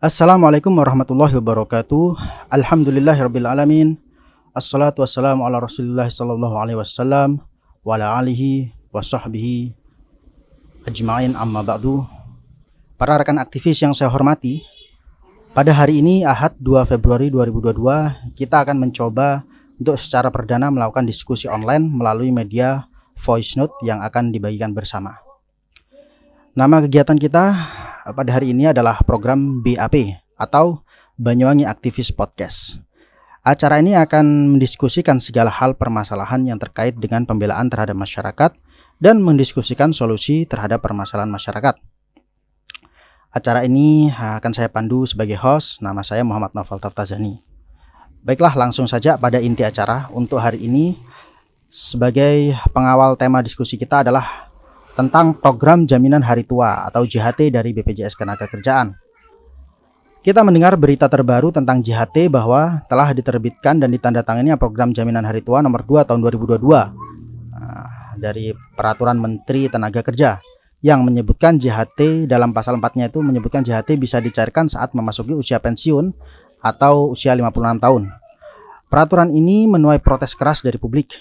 Assalamualaikum warahmatullahi wabarakatuh. Alhamdulillahirabbil alamin. Assalatu wassalamu ala Rasulillah sallallahu alaihi wasallam wa ala alihi wa sahbihi ajmain amma ba'du. Para rekan aktivis yang saya hormati, pada hari ini Ahad 2 Februari 2022 kita akan mencoba untuk secara perdana melakukan diskusi online melalui media voice note yang akan dibagikan bersama. Nama kegiatan kita pada hari ini adalah program BAP atau Banyuwangi Aktivis Podcast. Acara ini akan mendiskusikan segala hal permasalahan yang terkait dengan pembelaan terhadap masyarakat dan mendiskusikan solusi terhadap permasalahan masyarakat. Acara ini akan saya pandu sebagai host. Nama saya Muhammad Naufal Taftazani. Baiklah, langsung saja pada inti acara. Untuk hari ini sebagai pengawal tema diskusi kita adalah tentang program jaminan hari tua atau JHT dari BPJS Ketenagakerjaan. Kita mendengar berita terbaru tentang JHT bahwa telah diterbitkan dan ditandatangani program jaminan hari tua nomor 2 tahun 2022 dari Peraturan Menteri Tenaga Kerja yang menyebutkan JHT dalam pasal 4-nya itu menyebutkan JHT bisa dicairkan saat memasuki usia pensiun atau usia 56 tahun. Peraturan ini menuai protes keras dari publik.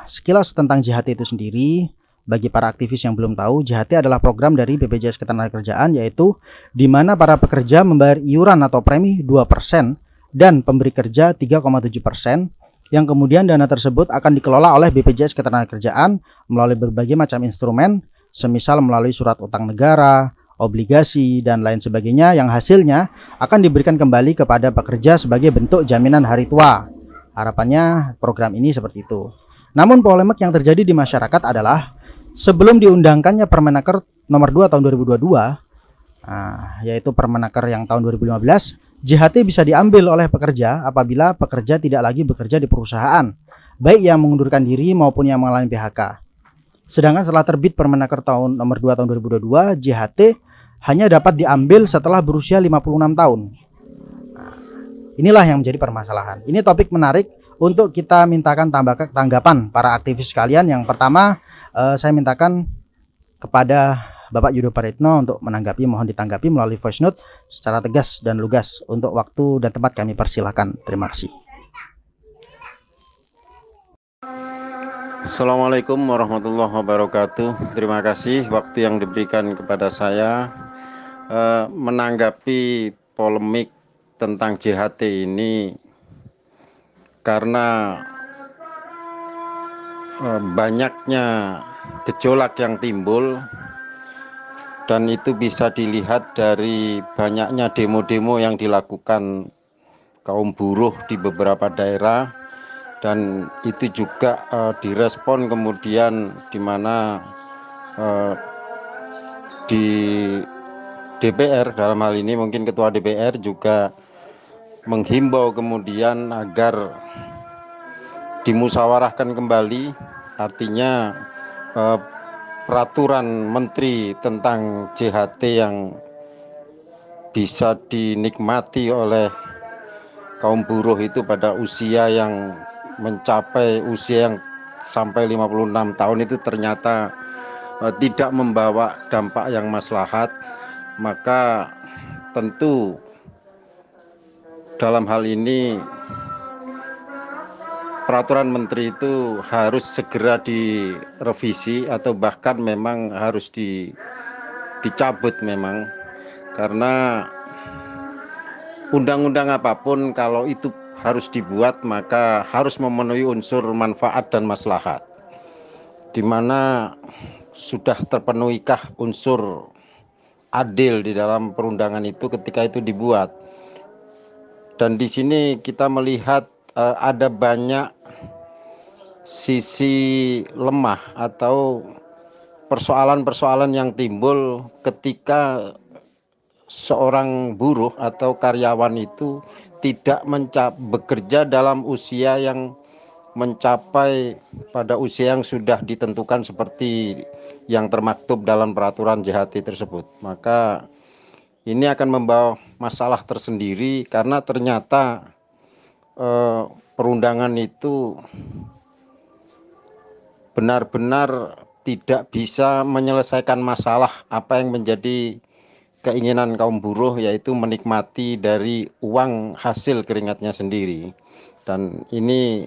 Sekilas tentang JHT itu sendiri. Bagi para aktivis yang belum tahu, JHT adalah program dari BPJS Ketenagakerjaan, yaitu di mana para pekerja membayar iuran atau premi 2% dan pemberi kerja 3,7%, yang kemudian dana tersebut akan dikelola oleh BPJS Ketenagakerjaan melalui berbagai macam instrumen, semisal melalui surat utang negara, obligasi, dan lain sebagainya, yang hasilnya akan diberikan kembali kepada pekerja sebagai bentuk jaminan hari tua. Harapannya program ini seperti itu. Namun polemik yang terjadi di masyarakat adalah sebelum diundangkannya Permenaker nomor 2 tahun 2022, yaitu Permenaker yang tahun 2015, JHT bisa diambil oleh pekerja apabila pekerja tidak lagi bekerja di perusahaan, baik yang mengundurkan diri maupun yang mengalami PHK. Sedangkan setelah terbit Permenaker tahun nomor 2 tahun 2022, JHT hanya dapat diambil setelah berusia 56 tahun. Inilah yang menjadi permasalahan. Ini topik menarik untuk kita mintakan tanggapan para aktivis sekalian. Yang pertama, saya mintakan kepada Bapak Yudo Paretno untuk menanggapi, mohon ditanggapi melalui voice note secara tegas dan lugas. Untuk waktu dan tempat kami persilahkan. Terima kasih. Assalamualaikum warahmatullahi wabarakatuh. Terima kasih waktu yang diberikan kepada saya menanggapi polemik tentang JHT ini, karena banyaknya gejolak yang timbul, dan itu bisa dilihat dari banyaknya demo-demo yang dilakukan kaum buruh di beberapa daerah, dan itu juga direspon kemudian di mana di DPR, dalam hal ini mungkin Ketua DPR juga menghimbau kemudian agar dimusyawarahkan kembali, artinya peraturan menteri tentang JHT yang bisa dinikmati oleh kaum buruh itu pada usia yang mencapai usia yang sampai 56 tahun itu ternyata tidak membawa dampak yang maslahat. Maka tentu dalam hal ini peraturan menteri itu harus segera direvisi atau bahkan memang harus dicabut memang, karena undang-undang apapun kalau itu harus dibuat maka harus memenuhi unsur manfaat dan maslahat, di mana sudah terpenuhikah unsur adil di dalam perundangan itu ketika itu dibuat. Dan di sini kita melihat ada banyak sisi lemah atau persoalan-persoalan yang timbul ketika seorang buruh atau karyawan itu tidak bekerja dalam usia yang mencapai pada usia yang sudah ditentukan seperti yang termaktub dalam peraturan JHT tersebut. Maka ini akan membawa masalah tersendiri, karena ternyata perundangan itu benar-benar tidak bisa menyelesaikan masalah apa yang menjadi keinginan kaum buruh, yaitu menikmati dari uang hasil keringatnya sendiri. Dan ini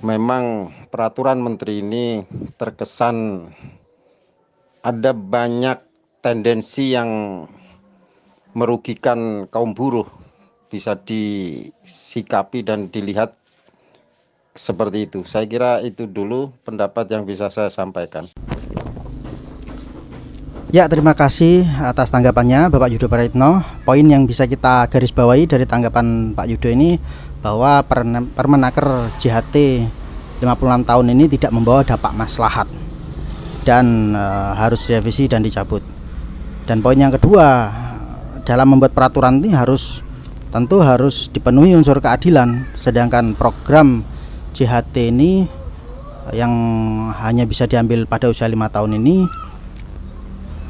memang peraturan menteri ini terkesan ada banyak tendensi yang merugikan kaum buruh, bisa disikapi dan dilihat seperti itu. Saya kira itu dulu pendapat yang bisa saya sampaikan. Ya, terima kasih atas tanggapannya Bapak Yudo Praitno. Poin yang bisa kita garis bawahi dari tanggapan Pak Yudo ini bahwa Permenaker JHT 56 tahun ini tidak membawa dampak maslahat dan harus direvisi dan dicabut. Dan poin yang kedua, dalam membuat peraturan ini tentu harus dipenuhi unsur keadilan. Sedangkan program JHT ini yang hanya bisa diambil pada usia 5 tahun ini,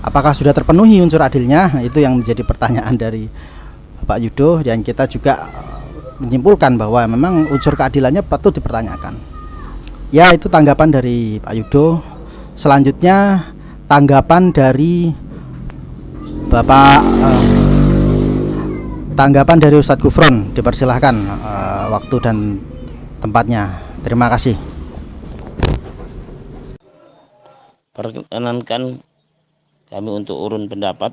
apakah sudah terpenuhi unsur adilnya? Itu yang menjadi pertanyaan dari Pak Yudo, dan kita juga menyimpulkan bahwa memang unsur keadilannya patut dipertanyakan. Ya, itu tanggapan dari Pak Yudo. Selanjutnya tanggapan dari tanggapan dari Ustadz Gufron, dipersilahkan waktu dan tempatnya. Terima kasih. Perkenankan kami untuk urun pendapat.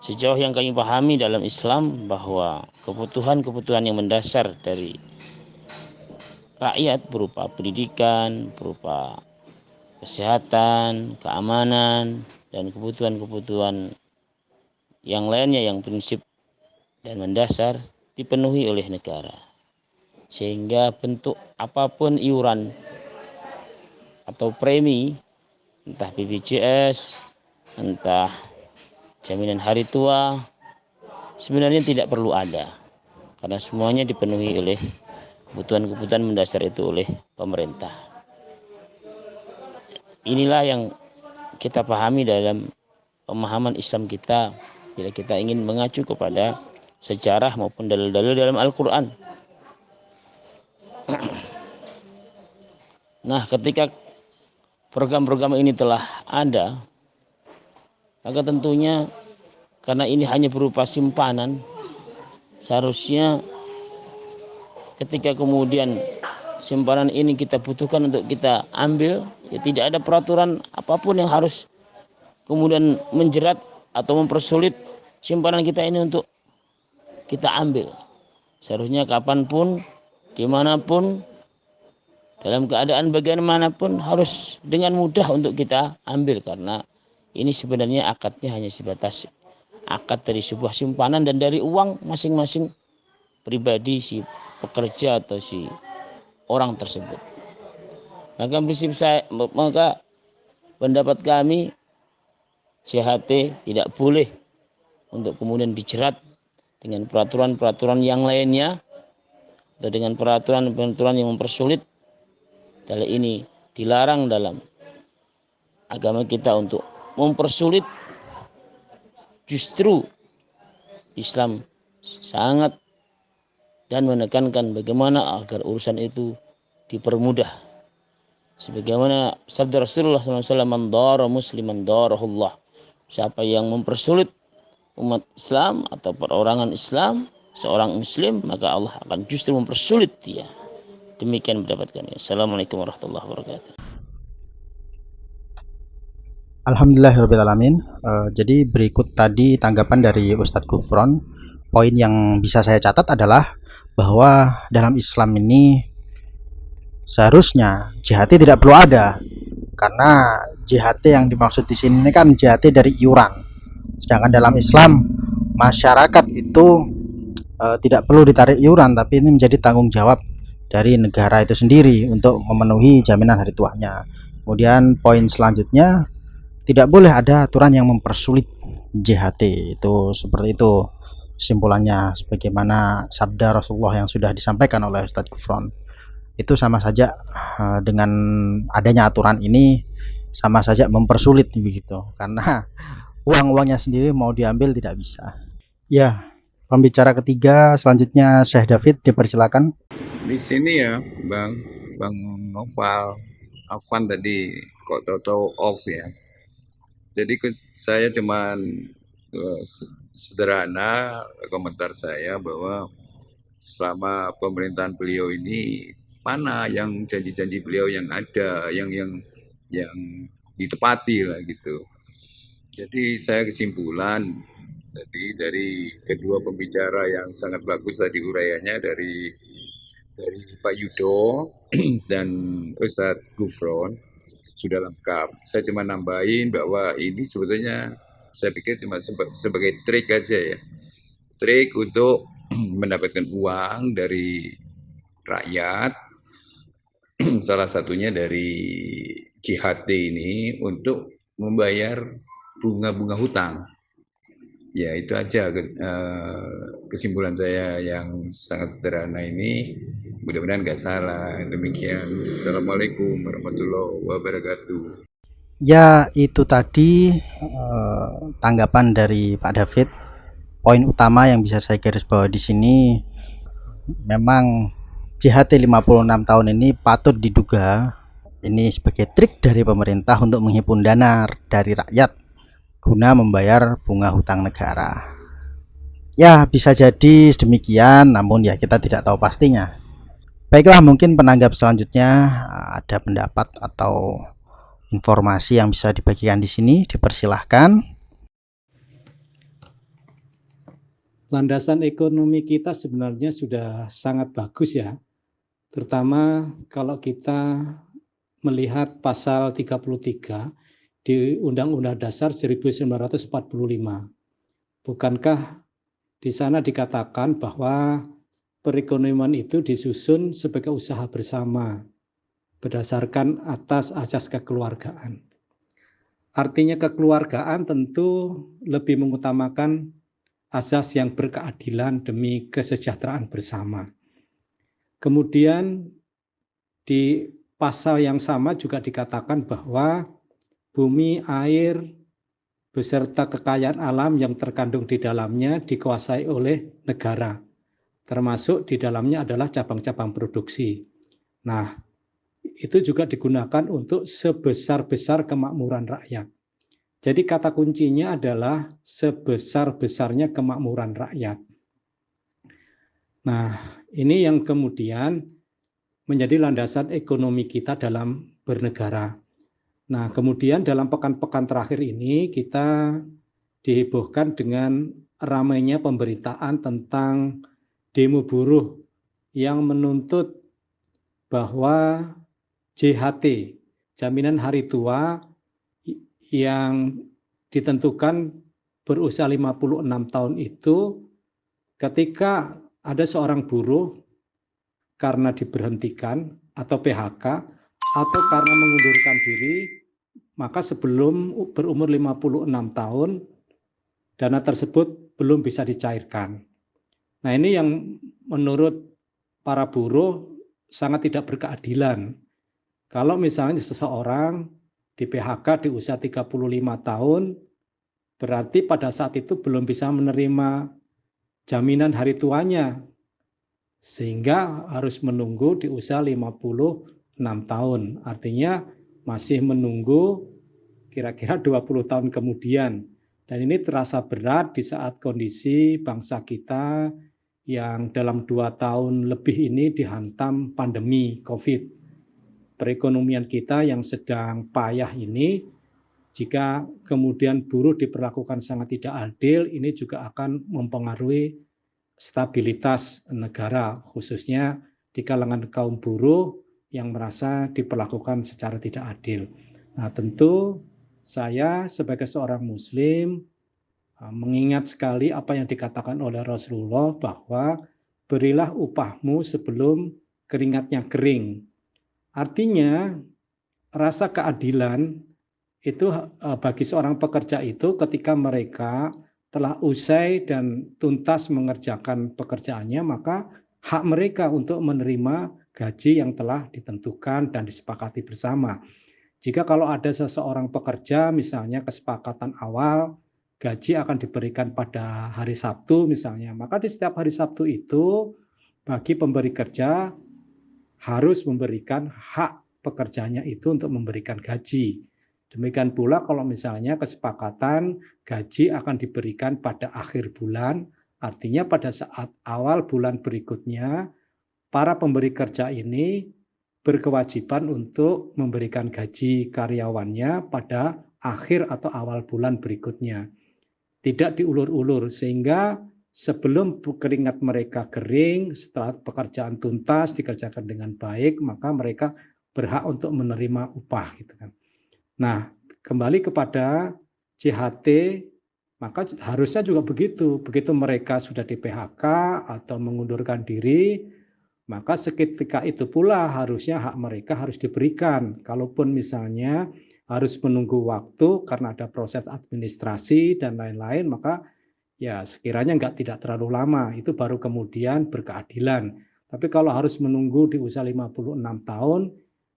Sejauh yang kami pahami dalam Islam, bahwa kebutuhan-kebutuhan yang mendasar dari rakyat berupa pendidikan, berupa kesehatan, keamanan, dan kebutuhan-kebutuhan yang lainnya yang prinsip dan mendasar dipenuhi oleh negara. Sehingga bentuk apapun iuran atau premi, entah BPJS, entah jaminan hari tua, sebenarnya tidak perlu ada, karena semuanya dipenuhi oleh kebutuhan-kebutuhan mendasar itu oleh pemerintah. Inilah yang kita pahami dalam pemahaman Islam kita bila kita ingin mengacu kepada sejarah maupun dalil-dalil dalam Al-Quran. Nah, ketika program-program ini telah ada, maka tentunya karena ini hanya berupa simpanan, seharusnya ketika kemudian simpanan ini kita butuhkan untuk kita ambil, ya tidak ada peraturan apapun yang harus kemudian menjerat atau mempersulit simpanan kita ini untuk kita ambil. Seharusnya kapanpun, dimanapun, dalam keadaan bagaimanapun harus dengan mudah untuk kita ambil, karena ini sebenarnya akadnya hanya sebatas akad dari sebuah simpanan dan dari uang masing-masing pribadi si pekerja atau si orang tersebut. Maka pendapat kami, JHT tidak boleh untuk kemudian dijerat dengan peraturan-peraturan yang lainnya atau dengan peraturan-peraturan yang mempersulit. Dalil ini dilarang dalam agama kita untuk mempersulit. Justru Islam sangat dan menekankan bagaimana agar urusan itu dipermudah. Sebagaimana sabda Rasulullah SAW, "Man dara musliman darahullah." Siapa yang mempersulit umat Islam atau perorangan Islam, seorang muslim, maka Allah akan justru mempersulit dia. Demikian pendapat kami. Assalamualaikum warahmatullahi wabarakatuh. Alhamdulillahirrahmanirrahim. Jadi berikut tadi tanggapan dari Ustadz Gufron. Poin yang bisa saya catat adalah bahwa dalam Islam ini seharusnya JHT tidak perlu ada, karena JHT yang dimaksud di sini kan JHT dari iuran. Sedangkan dalam Islam, masyarakat itu tidak perlu ditarik iuran, tapi ini menjadi tanggung jawab dari negara itu sendiri untuk memenuhi jaminan hari tuanya. Kemudian poin selanjutnya, tidak boleh ada aturan yang mempersulit JHT. Itu seperti itu kesimpulannya, sebagaimana sabda Rasulullah yang sudah disampaikan oleh Ustadz Gufron. Itu sama saja dengan adanya aturan ini, sama saja mempersulit begitu, karena uang-uangnya sendiri mau diambil tidak bisa. Ya, pembicara ketiga selanjutnya Syekh David, dipersilakan. Di sini ya Bang Noval, Afwan tadi kok tahu-tahu off ya. Jadi saya cuman sederhana komentar saya bahwa selama pemerintahan beliau ini mana yang janji-janji beliau yang ada, yang ditepati lah gitu. Jadi saya kesimpulan dari kedua pembicara yang sangat bagus tadi uraiannya dari Pak Yudo dan Ustadz Gufron sudah lengkap. Saya cuma nambahin bahwa ini sebetulnya saya pikir cuma sebagai trik aja ya. Trik untuk mendapatkan uang dari rakyat, salah satunya dari JHT ini untuk membayar bunga-bunga hutang. Ya itu aja kesimpulan saya yang sangat sederhana ini. Mudah-mudahan nggak salah. Demikian. Assalamualaikum warahmatullahi wabarakatuh. Ya, itu tadi tanggapan dari Pak David. Poin utama yang bisa saya garis bawah di sini, memang JHT 56 tahun ini patut diduga ini sebagai trik dari pemerintah untuk menghimpun dana dari rakyat guna membayar bunga hutang negara. Ya, bisa jadi demikian, namun ya kita tidak tahu pastinya. Baiklah, mungkin penanggap selanjutnya ada pendapat atau informasi yang bisa dibagikan di sini, dipersilahkan. Landasan ekonomi kita sebenarnya sudah sangat bagus ya, terutama kalau kita melihat pasal 33 di Undang-Undang Dasar 1945. Bukankah di sana dikatakan bahwa perekonomian itu disusun sebagai usaha bersama berdasarkan asas kekeluargaan. Artinya kekeluargaan tentu lebih mengutamakan asas yang berkeadilan demi kesejahteraan bersama. Kemudian di pasal yang sama juga dikatakan bahwa bumi, air, beserta kekayaan alam yang terkandung di dalamnya dikuasai oleh negara. Termasuk di dalamnya adalah cabang-cabang produksi. Nah, itu juga digunakan untuk sebesar-besar kemakmuran rakyat. Jadi kata kuncinya adalah sebesar-besarnya kemakmuran rakyat. Nah, ini yang kemudian menjadi landasan ekonomi kita dalam bernegara. Nah, kemudian dalam pekan-pekan terakhir ini kita dihebohkan dengan ramainya pemberitaan tentang demo buruh yang menuntut bahwa JHT, jaminan hari tua, yang ditentukan berusia 56 tahun itu ketika ada seorang buruh karena diberhentikan atau PHK atau karena mengundurkan diri, maka sebelum berumur 56 tahun dana tersebut belum bisa dicairkan. Nah, ini yang menurut para buruh sangat tidak berkeadilan. Kalau misalnya seseorang di PHK di usia 35 tahun, berarti pada saat itu belum bisa menerima jaminan hari tuanya, sehingga harus menunggu di usia 56 tahun. Artinya masih menunggu kira-kira 20 tahun kemudian. Dan ini terasa berat di saat kondisi bangsa kita yang dalam 2 tahun lebih ini dihantam pandemi COVID. Perekonomian kita yang sedang payah ini, jika kemudian buruh diperlakukan sangat tidak adil, ini juga akan mempengaruhi stabilitas negara, khususnya di kalangan kaum buruh yang merasa diperlakukan secara tidak adil. Nah, tentu saya sebagai seorang Muslim mengingat sekali apa yang dikatakan oleh Rasulullah bahwa berilah upahmu sebelum keringatnya kering. Artinya rasa keadilan itu bagi seorang pekerja itu ketika mereka telah usai dan tuntas mengerjakan pekerjaannya, maka hak mereka untuk menerima gaji yang telah ditentukan dan disepakati bersama. Jika kalau ada seseorang pekerja misalnya kesepakatan awal gaji akan diberikan pada hari Sabtu misalnya, maka di setiap hari Sabtu itu bagi pemberi kerja harus memberikan hak pekerjaannya itu untuk memberikan gaji. Demikian pula kalau misalnya kesepakatan gaji akan diberikan pada akhir bulan, artinya pada saat awal bulan berikutnya, para pemberi kerja ini berkewajiban untuk memberikan gaji karyawannya pada akhir atau awal bulan berikutnya. Tidak diulur-ulur, sehingga sebelum keringat mereka kering, setelah pekerjaan tuntas dikerjakan dengan baik, maka mereka berhak untuk menerima upah gitu kan. Nah, kembali kepada CHT, maka harusnya juga begitu. Begitu mereka sudah di PHK atau mengundurkan diri, maka seketika itu pula harusnya hak mereka harus diberikan. Kalaupun misalnya harus menunggu waktu karena ada proses administrasi dan lain-lain, maka ya sekiranya tidak terlalu lama, itu baru kemudian berkeadilan. Tapi kalau harus menunggu di usia 56 tahun,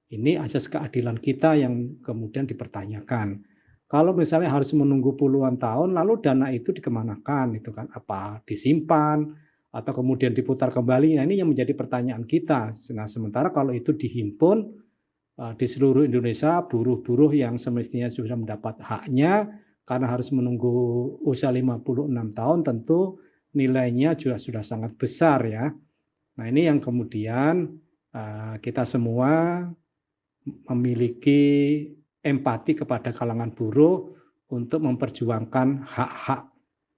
ini asas keadilan kita yang kemudian dipertanyakan. Kalau misalnya harus menunggu puluhan tahun, lalu dana itu dikemanakan, itu kan apa disimpan atau kemudian diputar kembali? Nah, ini yang menjadi pertanyaan kita. Nah, sementara kalau itu dihimpun di seluruh Indonesia, buruh-buruh yang semestinya sudah mendapat haknya karena harus menunggu usia 56 tahun, tentu nilainya juga sudah sangat besar ya. Nah, ini yang kemudian kita semua memiliki empati kepada kalangan buruh untuk memperjuangkan hak-hak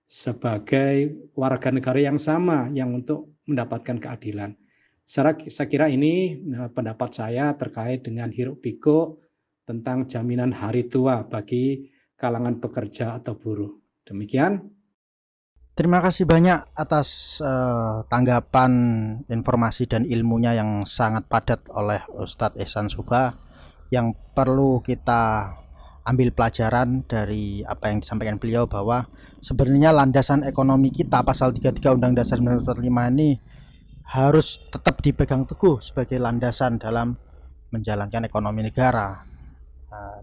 sebagai warga negara yang sama yang untuk mendapatkan keadilan. Saya kira ini pendapat saya terkait dengan hiruk pikuk tentang jaminan hari tua bagi kalangan pekerja atau buruh. Demikian. Terima kasih banyak atas tanggapan, informasi dan ilmunya yang sangat padat oleh Ustadz Ihsan Subha, yang perlu kita ambil pelajaran dari apa yang disampaikan beliau, bahwa sebenarnya landasan ekonomi kita pasal 33 Undang Dasar 1945 ini harus tetap dipegang teguh sebagai landasan dalam menjalankan ekonomi negara.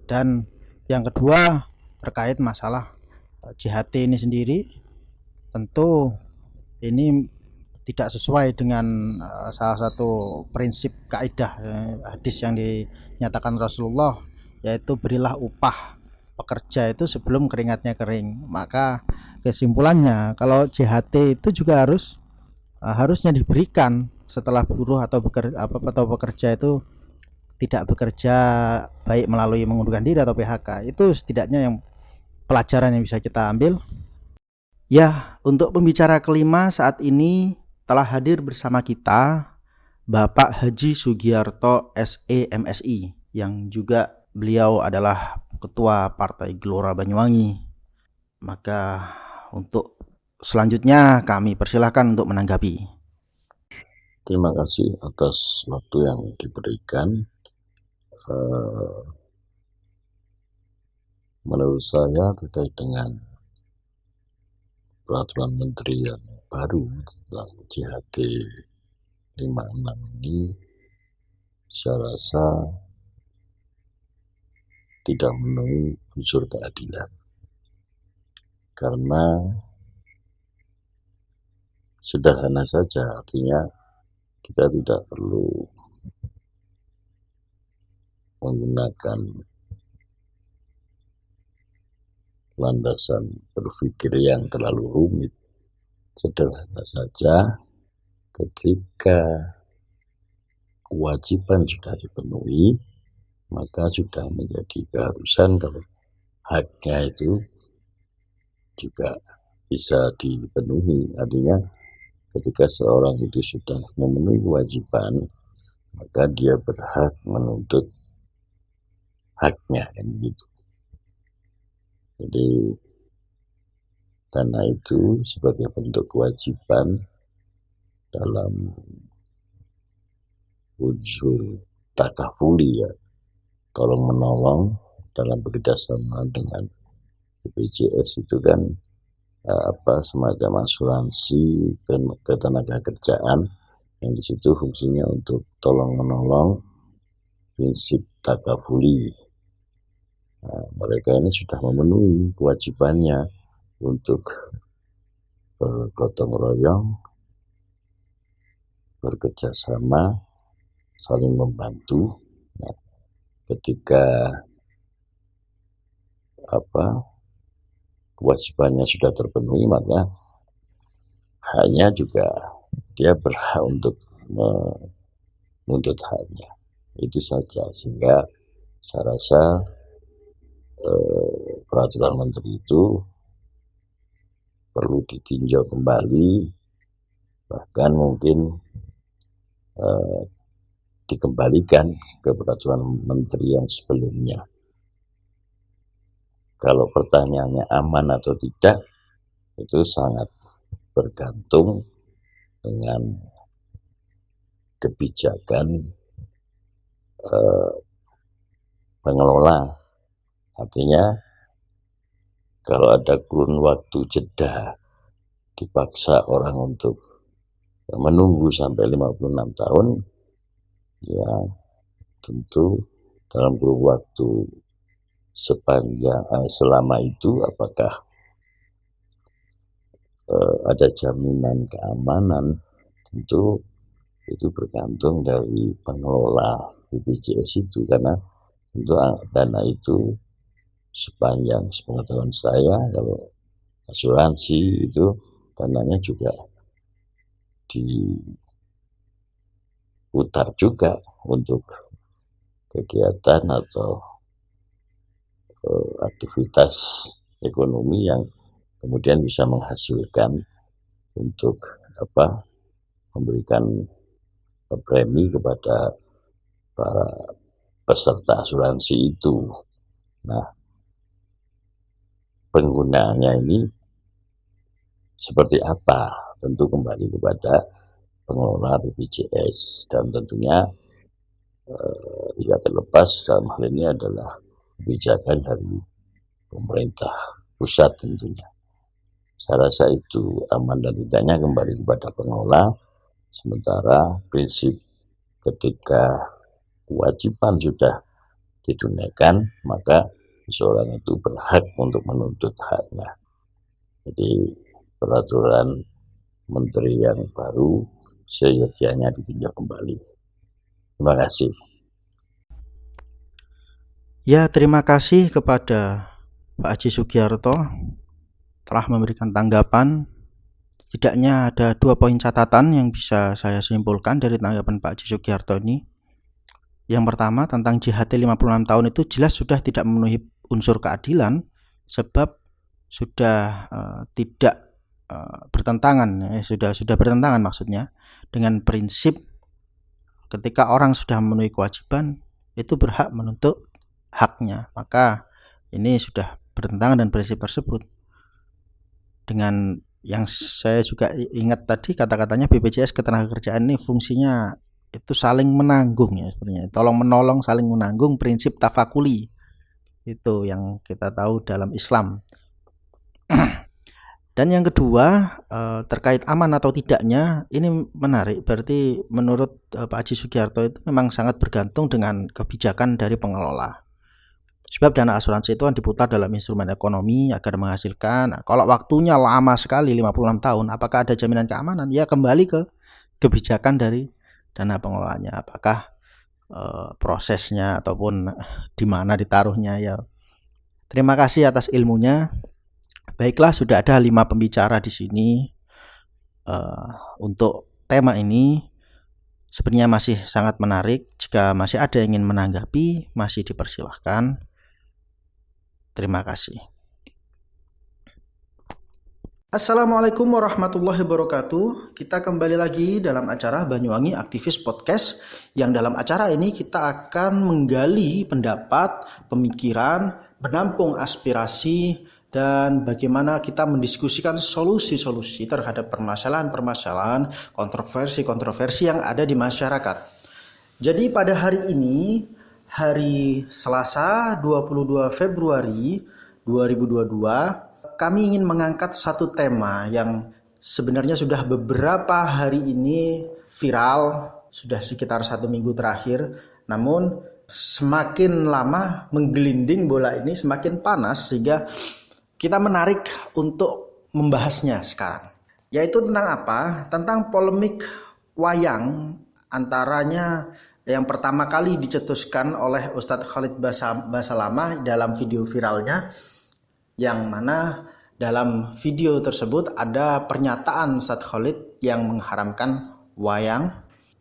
Dan yang kedua terkait masalah JHT ini sendiri, tentu ini tidak sesuai dengan salah satu prinsip kaidah hadis yang dinyatakan Rasulullah, yaitu berilah upah pekerja itu sebelum keringatnya kering. Maka kesimpulannya, kalau JHT itu juga harusnya diberikan setelah buruh atau pekerja itu tidak bekerja, baik melalui mengundurkan diri atau PHK. Itu setidaknya yang pelajaran yang bisa kita ambil. Ya, untuk pembicara kelima saat ini telah hadir bersama kita Bapak Haji Sugiarto SE MSI, yang juga beliau adalah Ketua Partai Gelora Banyuwangi. Maka untuk selanjutnya kami persilahkan untuk menanggapi. Terima kasih atas waktu yang diberikan. Menurut saya terkait dengan peraturan menteri yang baru tentang JHT 56 ini, saya rasa tidak memenuhi unsur keadilan, karena sederhana saja, artinya kita tidak perlu menggunakan landasan berpikir yang terlalu rumit. Sederhana saja, ketika kewajiban sudah dipenuhi, maka sudah menjadi keharusan kalau haknya itu juga bisa dipenuhi. Artinya ketika seorang itu sudah memenuhi kewajiban, maka dia berhak menuntut haknya, kan gitu. Jadi dana itu sebagai bentuk kewajiban dalam unsur takafuli, ya, tolong menolong dalam bekerjasama dengan BPJS itu kan semacam asuransi ketenaga kerjaan yang di situ fungsinya untuk tolong menolong, prinsip takafuli. Mereka ini sudah memenuhi kewajibannya untuk bergotong royong, bekerja sama, saling membantu. Nah, ketika kewajibannya sudah terpenuhi, maka haknya juga dia berhak untuk menuntut haknya. Itu saja, sehingga saya rasa peraturan menteri itu perlu ditinjau kembali, bahkan mungkin dikembalikan ke peraturan menteri yang sebelumnya. Kalau pertanyaannya aman atau tidak, itu sangat bergantung dengan kebijakan pengelola. Artinya kalau ada kurun waktu jeda, dipaksa orang untuk menunggu sampai 56 tahun, ya tentu dalam kurun waktu selama itu apakah ada jaminan keamanan, tentu itu bergantung dari pengelola BPJS itu, karena tentu dana itu sepanjang sepengetahuan saya, kalau asuransi itu dananya juga diputar juga untuk kegiatan atau aktivitas ekonomi yang kemudian bisa menghasilkan untuk memberikan premi kepada para peserta asuransi itu. Nah, penggunaannya ini seperti apa? Tentu kembali kepada pengelola BPJS, dan tentunya tidak terlepas dalam hal ini adalah kebijakan dari pemerintah pusat tentunya. Saya rasa itu aman dan tidaknya kembali kepada pengelola, sementara prinsip ketika kewajiban sudah ditunaikan, maka seseorang itu berhak untuk menuntut haknya. Jadi peraturan menteri yang baru seyogyanya ditinjau kembali. Terima kasih. Ya, terima kasih kepada Pak Haji Sugiarto telah memberikan tanggapan. Setidaknya ada 2 poin catatan yang bisa saya simpulkan dari tanggapan Pak Haji Sugiarto ini. Yang pertama, tentang JHT 56 tahun itu jelas sudah tidak memenuhi unsur keadilan, sebab sudah tidak bertentangan, sudah bertentangan maksudnya dengan prinsip ketika orang sudah memenuhi kewajiban itu berhak menuntut haknya, maka ini sudah bertentangan dengan prinsip tersebut. Dengan yang saya juga ingat tadi kata-katanya BPJS Ketenagakerjaan ini fungsinya itu saling menanggung ya, sebenarnya tolong menolong, saling menanggung, prinsip tafakuli itu yang kita tahu dalam Islam. Dan yang kedua, terkait aman atau tidaknya, ini menarik. Berarti menurut Pak Haji Sugiarto itu memang sangat bergantung dengan kebijakan dari pengelola. Sebab dana asuransi itu kan diputar dalam instrumen ekonomi agar menghasilkan. Nah, kalau waktunya lama sekali 56 tahun, apakah ada jaminan keamanan? Ya kembali ke kebijakan dari dana pengelolanya. Apakah prosesnya ataupun di mana ditaruhnya ya. Terima kasih atas ilmunya. Baiklah, sudah ada 5 pembicara di sini untuk tema ini. Sebenarnya masih sangat menarik. Jika masih ada yang ingin menanggapi, masih dipersilahkan. Terima kasih. Assalamualaikum warahmatullahi wabarakatuh. Kita kembali lagi dalam acara Banyuwangi Aktivis Podcast, yang dalam acara ini kita akan menggali pendapat, pemikiran, menampung aspirasi, dan bagaimana kita mendiskusikan solusi-solusi terhadap permasalahan-permasalahan, kontroversi-kontroversi yang ada di masyarakat. Jadi pada hari ini, hari Selasa 22 Februari 2022, kami ingin mengangkat satu tema yang sebenarnya sudah beberapa hari ini viral, sudah sekitar 1 minggu terakhir. Namun semakin lama menggelinding bola ini semakin panas, sehingga kita menarik untuk membahasnya sekarang. Yaitu tentang apa? Tentang polemik wayang, antaranya yang pertama kali dicetuskan oleh Ustadz Khalid Basalamah dalam video viralnya, yang mana dalam video tersebut ada pernyataan Ustadz Khalid yang mengharamkan wayang.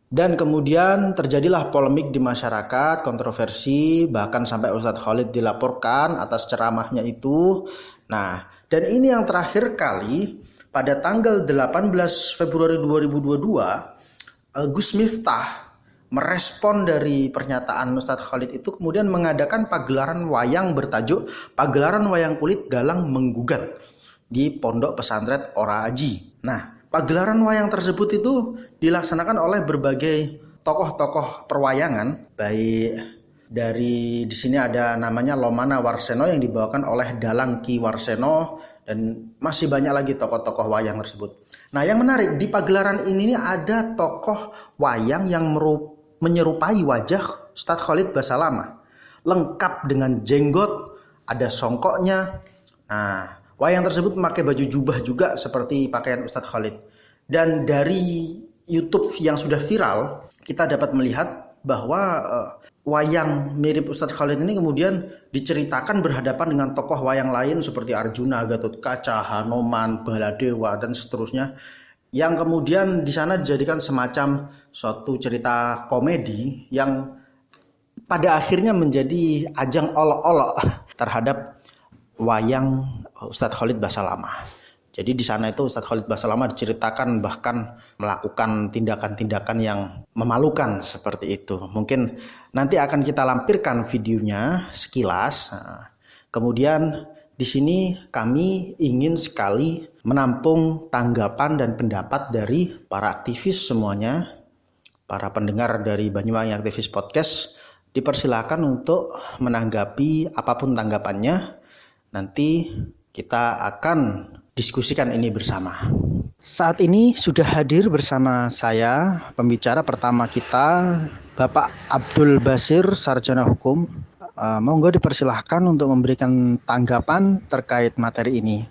Dan kemudian terjadilah polemik di masyarakat, kontroversi, bahkan sampai Ustadz Khalid dilaporkan atas ceramahnya itu. Nah, dan ini yang terakhir kali pada tanggal 18 Februari 2022, Gus Miftah merespon dari pernyataan Ustadz Khalid itu, kemudian mengadakan pagelaran wayang bertajuk Pagelaran Wayang Kulit Galang Menggugat di Pondok Pesantren Ora Aji. Nah, pagelaran wayang tersebut itu dilaksanakan oleh berbagai tokoh-tokoh perwayangan, baik dari di sini ada namanya Lomana Warseno yang dibawakan oleh Dalang Ki Warseno, dan masih banyak lagi tokoh-tokoh wayang tersebut. Nah, yang menarik di pagelaran ini ada tokoh wayang yang menyerupai wajah Ustadz Khalid Basalamah, lengkap dengan jenggot, ada songkoknya. Nah, wayang tersebut memakai baju jubah juga seperti pakaian Ustadz Khalid. Dan dari YouTube yang sudah viral, kita dapat melihat bahwa wayang mirip Ustadz Khalid ini kemudian diceritakan berhadapan dengan tokoh wayang lain seperti Arjuna, Gatotkaca, Hanoman, Baladewa, dan seterusnya, yang kemudian di sana dijadikan semacam suatu cerita komedi yang pada akhirnya menjadi ajang olok-olok terhadap wayang Ustadz Khalid Basalamah. Jadi di sana itu Ustadz Khalid Basalamah diceritakan bahkan melakukan tindakan-tindakan yang memalukan seperti itu. Mungkin nanti akan kita lampirkan videonya sekilas. Kemudian di sini kami ingin sekali menampung tanggapan dan pendapat dari para aktivis semuanya, para pendengar dari Banyuwangi Aktivis Podcast. Dipersilakan untuk menanggapi apapun tanggapannya. Nanti kita akan diskusikan ini bersama. Saat ini sudah hadir bersama saya pembicara pertama kita, Bapak Abdul Basir, Sarjana Hukum. Monggo dipersilahkan untuk memberikan tanggapan terkait materi ini.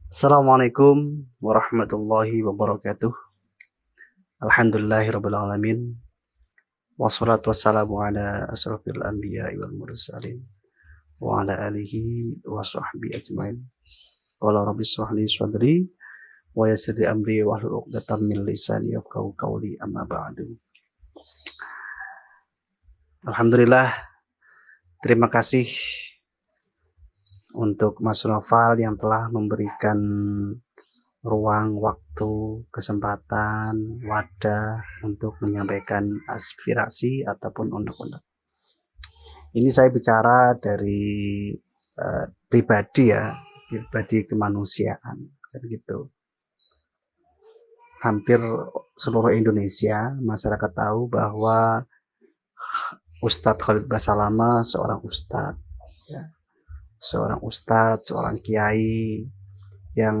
Assalamualaikum warahmatullahi wabarakatuh. Alhamdulillahirabbil alamin. Wassalatu wassalamu ala asrofil anbiya'i wal mursalin wa ala alihi wa sahbihi ajmain. Qala rabbi shrah li sadri wa yassir li amri wahlul 'uqdatam min lisani yafqahu qawli, amma ba'du. Alhamdulillah, terima kasih untuk Mas Noval yang telah memberikan ruang, waktu, kesempatan, wadah untuk menyampaikan aspirasi ataupun unek-unek. Ini saya bicara dari pribadi ya, pribadi kemanusiaan kan gitu. Hampir seluruh Indonesia masyarakat tahu bahwa Ustadz Khalid Basalamah seorang ustadz, ya. Seorang kiai yang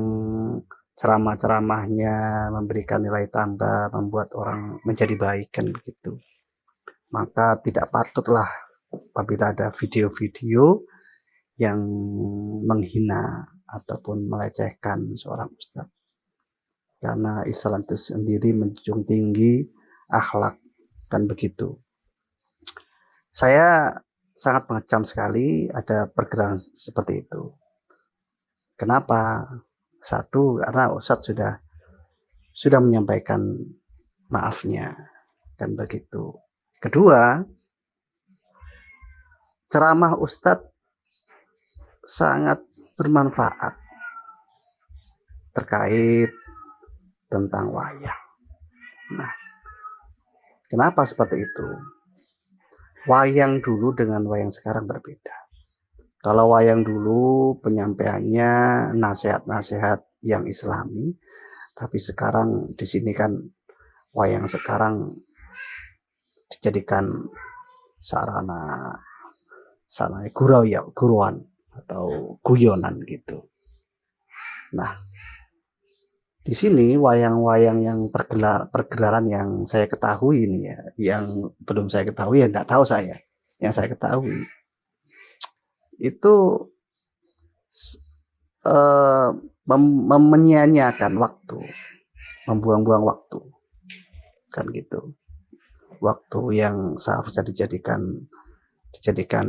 ceramah-ceramahnya memberikan nilai tambah, membuat orang menjadi baik kan begitu. Maka tidak patutlah apabila ada video-video yang menghina ataupun melecehkan seorang ustadz. Karena Islam itu sendiri menjunjung tinggi akhlak kan begitu. Saya sangat mengecam sekali ada pergerakan seperti itu. Kenapa? Satu, karena Ustadz sudah menyampaikan maafnya kan begitu. Kedua, ceramah Ustadz sangat bermanfaat terkait tentang wayang. Nah, kenapa seperti itu? Wayang dulu dengan wayang sekarang berbeda. Kalau wayang dulu penyampaiannya nasihat-nasihat yang Islami, tapi sekarang di sini kan wayang sekarang dijadikan sarana guruan atau guyonan gitu. Nah, di sini wayang-wayang yang pergelaran yang saya ketahui ini ya, yang belum saya ketahui ya enggak tahu saya. Yang saya ketahui itu menyia-nyiakan waktu, membuang-buang waktu, kan gitu. Waktu yang seharusnya dijadikan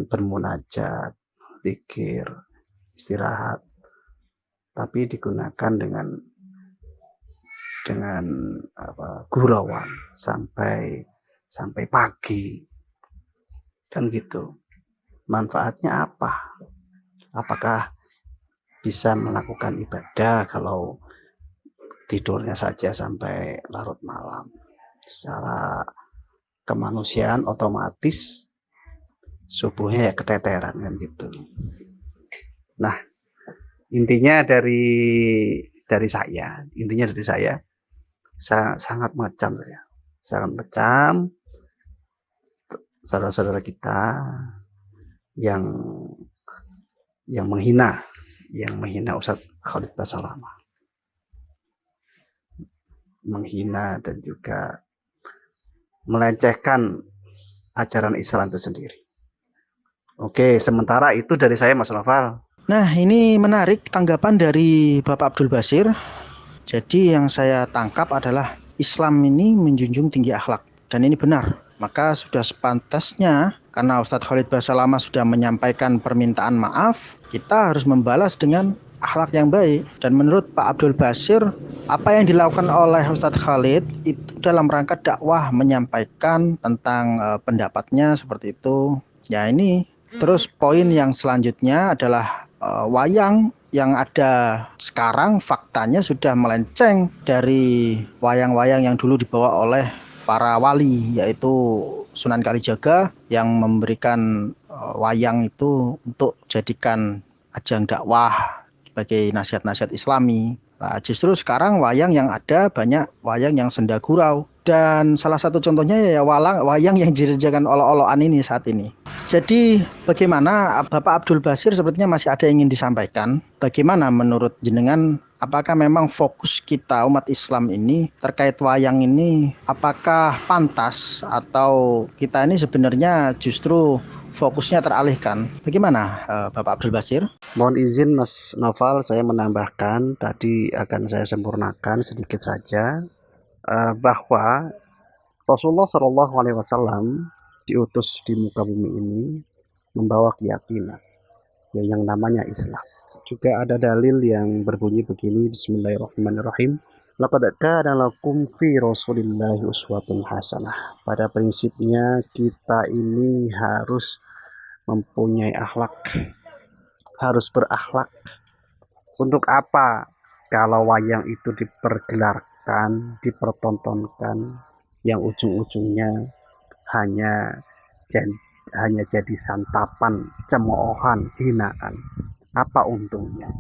bermunajat, zikir, istirahat, tapi digunakan dengan gurauan sampai pagi, kan gitu. Manfaatnya apa? Apakah bisa melakukan ibadah kalau tidurnya saja sampai larut malam? Secara kemanusiaan otomatis subuhnya ya keteteran, kan gitu. Nah, intinya dari saya sangat mengecam saudara-saudara kita yang menghina Ustadz Khalid Basalamah, menghina dan juga melecehkan ajaran Islam itu sendiri. Oke, sementara itu dari saya, Mas Noval. Nah, ini menarik tanggapan dari Bapak Abdul Basir. Jadi yang saya tangkap adalah Islam ini menjunjung tinggi akhlak, dan ini benar. Maka sudah sepantasnya, karena Ustadz Khalid Basalamah sudah menyampaikan permintaan maaf, kita harus membalas dengan akhlak yang baik. Dan menurut Pak Abdul Basir, apa yang dilakukan oleh Ustadz Khalid itu dalam rangka dakwah, menyampaikan tentang pendapatnya seperti itu. Ya, ini terus poin yang selanjutnya adalah wayang yang ada sekarang faktanya sudah melenceng dari wayang-wayang yang dulu dibawa oleh para wali, yaitu Sunan Kalijaga yang memberikan wayang itu untuk jadikan ajang dakwah sebagai nasihat-nasihat Islami. Nah, justru sekarang wayang yang ada banyak wayang yang senda gurau, dan salah satu contohnya ya wayang yang dikerjakan olok-olokan ini saat ini. Jadi bagaimana Bapak Abdul Basir, sepertinya masih ada yang ingin disampaikan. Bagaimana menurut jenengan, apakah memang fokus kita umat Islam ini terkait wayang ini apakah pantas, atau kita ini sebenarnya justru fokusnya teralihkan? Bagaimana Bapak Abdul Basir? Mohon izin Mas Noval, saya menambahkan, tadi akan saya sempurnakan sedikit saja, bahwa Rasulullah SAW diutus di muka bumi ini membawa keyakinan yang namanya Islam. Juga ada dalil yang berbunyi begini, Bismillahirrahmanirrahim. Laqad kana lakum fi Rasulillahi uswatun hasanah. Pada prinsipnya kita ini harus mempunyai akhlak, harus berakhlak. Untuk apa? Kalau wayang itu dipergelarkan, dipertontonkan, yang ujung-ujungnya hanya jadi santapan, cemoohan, hinaan. Apa untungnya?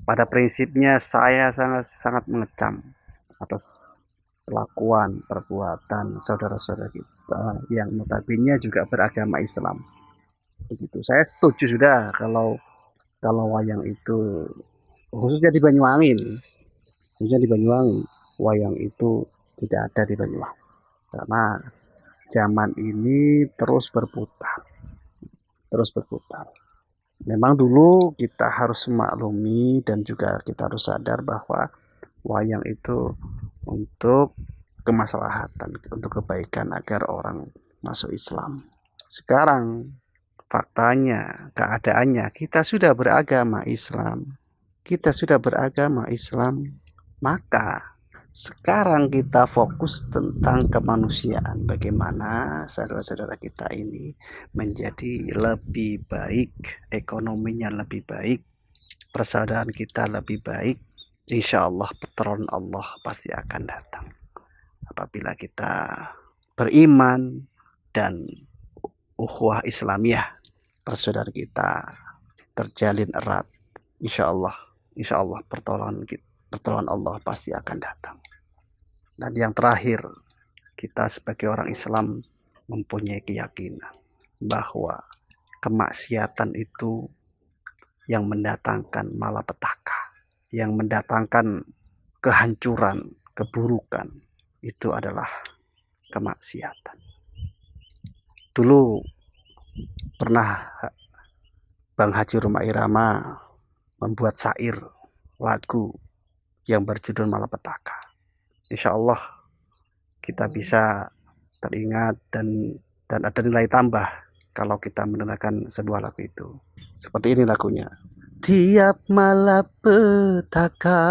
Pada prinsipnya saya sangat mengecam atas kelakuan, perbuatan saudara-saudara kita yang notabene juga beragama Islam. Begitu. Saya setuju sudah kalau wayang itu, khususnya di Banyuwangi, wayang itu tidak ada di Banyuwangi, karena zaman ini terus berputar. Memang dulu kita harus memaklumi dan juga kita harus sadar bahwa wayang itu untuk kemaslahatan, untuk kebaikan agar orang masuk Islam. Sekarang faktanya, keadaannya, kita sudah beragama Islam. Maka sekarang kita fokus tentang kemanusiaan, bagaimana saudara-saudara kita ini menjadi lebih baik, ekonominya lebih baik, persaudaraan kita lebih baik. Insya Allah pertolongan Allah pasti akan datang apabila kita beriman dan ukhuwah Islamiyah, persaudaraan kita terjalin erat. Insya Allah pertolongan Allah pasti akan datang. Dan yang terakhir, kita sebagai orang Islam mempunyai keyakinan bahwa kemaksiatan itu yang mendatangkan malapetaka, yang mendatangkan kehancuran, keburukan, itu adalah kemaksiatan. Dulu pernah Bang Haji Roma Irama membuat syair lagu yang berjudul Malapetaka. Insya Allah kita bisa teringat dan ada nilai tambah kalau kita mendengarkan sebuah lagu itu. Seperti ini lagunya. tiap malapetaka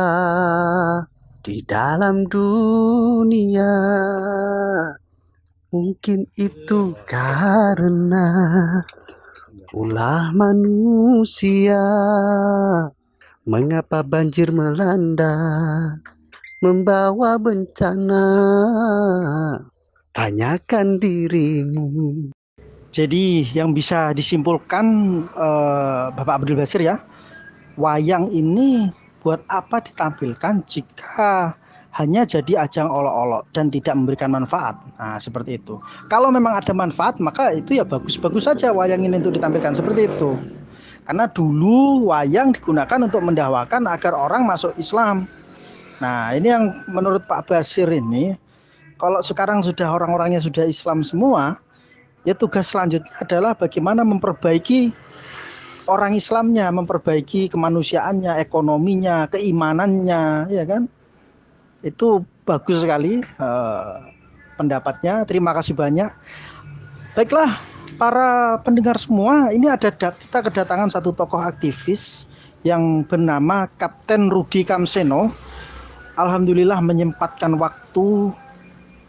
di dalam dunia. Mungkin itu karena ulah manusia. Mengapa banjir melanda, membawa bencana? Tanyakan dirimu. Jadi yang bisa disimpulkan Bapak Abdul Basir ya, wayang ini buat apa ditampilkan jika hanya jadi ajang olok-olok dan tidak memberikan manfaat. Nah, seperti itu. Kalau memang ada manfaat, maka itu ya bagus-bagus saja wayang ini untuk ditampilkan seperti itu. Karena dulu wayang digunakan untuk mendakwakan agar orang masuk Islam. Nah, ini yang menurut Pak Basir ini, kalau sekarang sudah orang-orangnya sudah Islam semua, ya tugas selanjutnya adalah bagaimana memperbaiki orang Islamnya, memperbaiki kemanusiaannya, ekonominya, keimanannya, ya kan? Itu bagus sekali pendapatnya. Terima kasih banyak. Baiklah, para pendengar semua, ini kita kedatangan satu tokoh aktivis yang bernama Kapten Rudi Kamseno. Alhamdulillah menyempatkan waktu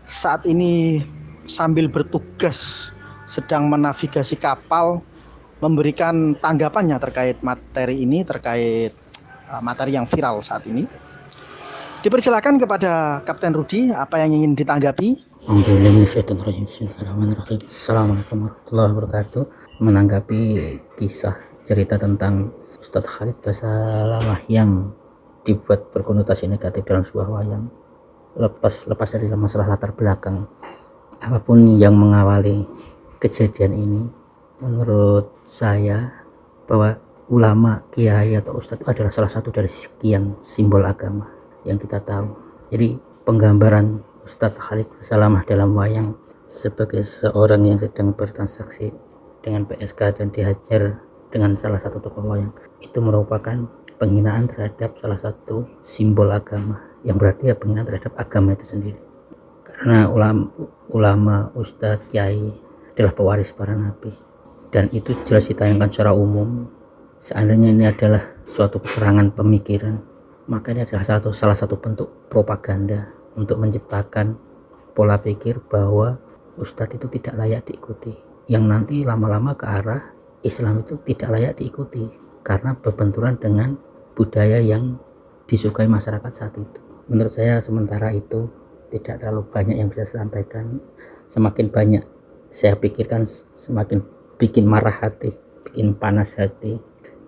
saat ini sambil bertugas sedang menavigasi kapal, memberikan tanggapannya terkait materi ini, terkait materi yang viral saat ini. Dipersilakan kepada Kapten Rudi, apa yang ingin ditanggapi? Assalamualaikum warahmatullahi wabarakatuh. Menanggapi kisah cerita tentang Ustadz Khalid Basalamah yang dibuat berkonotasi negatif dalam sebuah wayang, lepas dari masalah latar belakang apapun yang mengawali kejadian ini, menurut saya bahwa ulama, kiai atau ustadz adalah salah satu dari sekian simbol agama yang kita tahu. Jadi penggambaran Ustadz Khalid Basalamah dalam wayang sebagai seorang yang sedang bertransaksi dengan PSK dan dihajar dengan salah satu tokoh wayang, itu merupakan penghinaan terhadap salah satu simbol agama, yang berarti ya penghinaan terhadap agama itu sendiri. Karena ulama, ustadz, kiai adalah pewaris para nabi, dan itu jelas ditayangkan secara umum. Seandainya ini adalah suatu serangan pemikiran, maka ini adalah salah satu bentuk propaganda untuk menciptakan pola pikir bahwa ustadz itu tidak layak diikuti, yang nanti lama-lama ke arah Islam itu tidak layak diikuti karena berbenturan dengan budaya yang disukai masyarakat saat itu. Menurut saya sementara itu tidak terlalu banyak yang bisa saya sampaikan. Semakin banyak saya pikirkan, semakin bikin marah hati, bikin panas hati,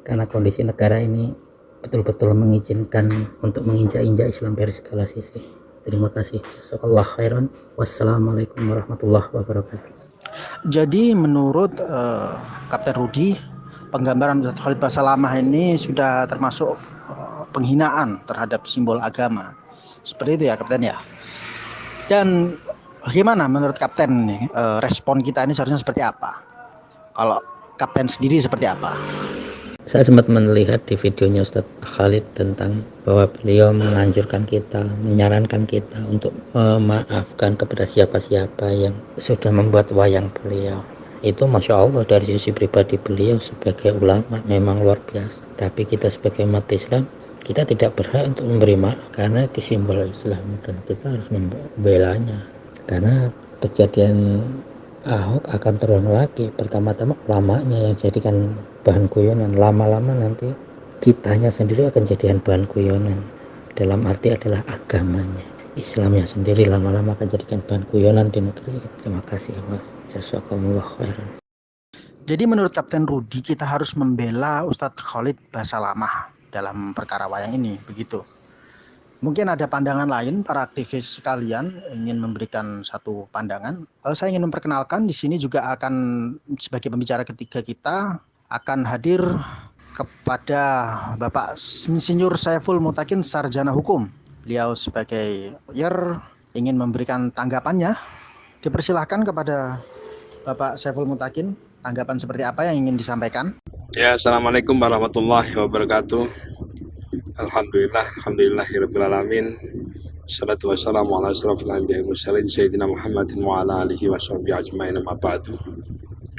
karena kondisi negara ini betul-betul mengizinkan untuk menginjak-injak Islam dari segala sisi. Terima kasih. Jazakallah khairan. Wassalamualaikum warahmatullahi wabarakatuh. Jadi menurut Kapten Rudi, penggambaran Ustadz Khalid Basalamah ini sudah termasuk penghinaan terhadap simbol agama. Seperti itu ya Kapten ya. Dan bagaimana menurut Kapten nih, respon kita ini seharusnya seperti apa? Kalau Kapten sendiri seperti apa? Saya sempat melihat di videonya Ustadz Khalid tentang bahwa beliau menganjurkan kita, menyarankan kita untuk memaafkan kepada siapa-siapa yang sudah membuat wayang beliau. Itu Masya Allah, dari sisi pribadi beliau sebagai ulama memang luar biasa. Tapi kita sebagai umat Islam, kita tidak berhak untuk memberi maaf karena itu simbol Islam, dan kita harus membelanya. Karena kejadian Ahok akan terulang lagi. Pertama-tama ulamanya yang jadikan bahan guyonan, lama-lama nanti kitanya sendiri akan jadikan bahan guyonan. Dalam arti adalah agamanya, Islamnya sendiri lama-lama akan jadikan bahan guyonan di negeri. Terima kasih Allah. Jazakumullah khairan. Jadi menurut Kapten Rudi, kita harus membela Ustadz Khalid Basalamah dalam perkara wayang ini, begitu. Mungkin ada pandangan lain, para aktivis sekalian ingin memberikan satu pandangan. Saya ingin memperkenalkan di sini juga akan sebagai pembicara ketiga kita akan hadir kepada Bapak Insinyur Saiful Mutakin, Sarjana Hukum. Beliau sebagai lawyer ingin memberikan tanggapannya. Dipersilahkan kepada Bapak Saiful Mutakin, tanggapan seperti apa yang ingin disampaikan? Ya, Assalamualaikum warahmatullahi wabarakatuh. Alhamdulillahirabbil alamin. Wassalatu wassalamu ala asyrofil anbiya'i wal mursalin sayyidina Muhammadin wa ala alihi washabihi ajmain, amma ba'du.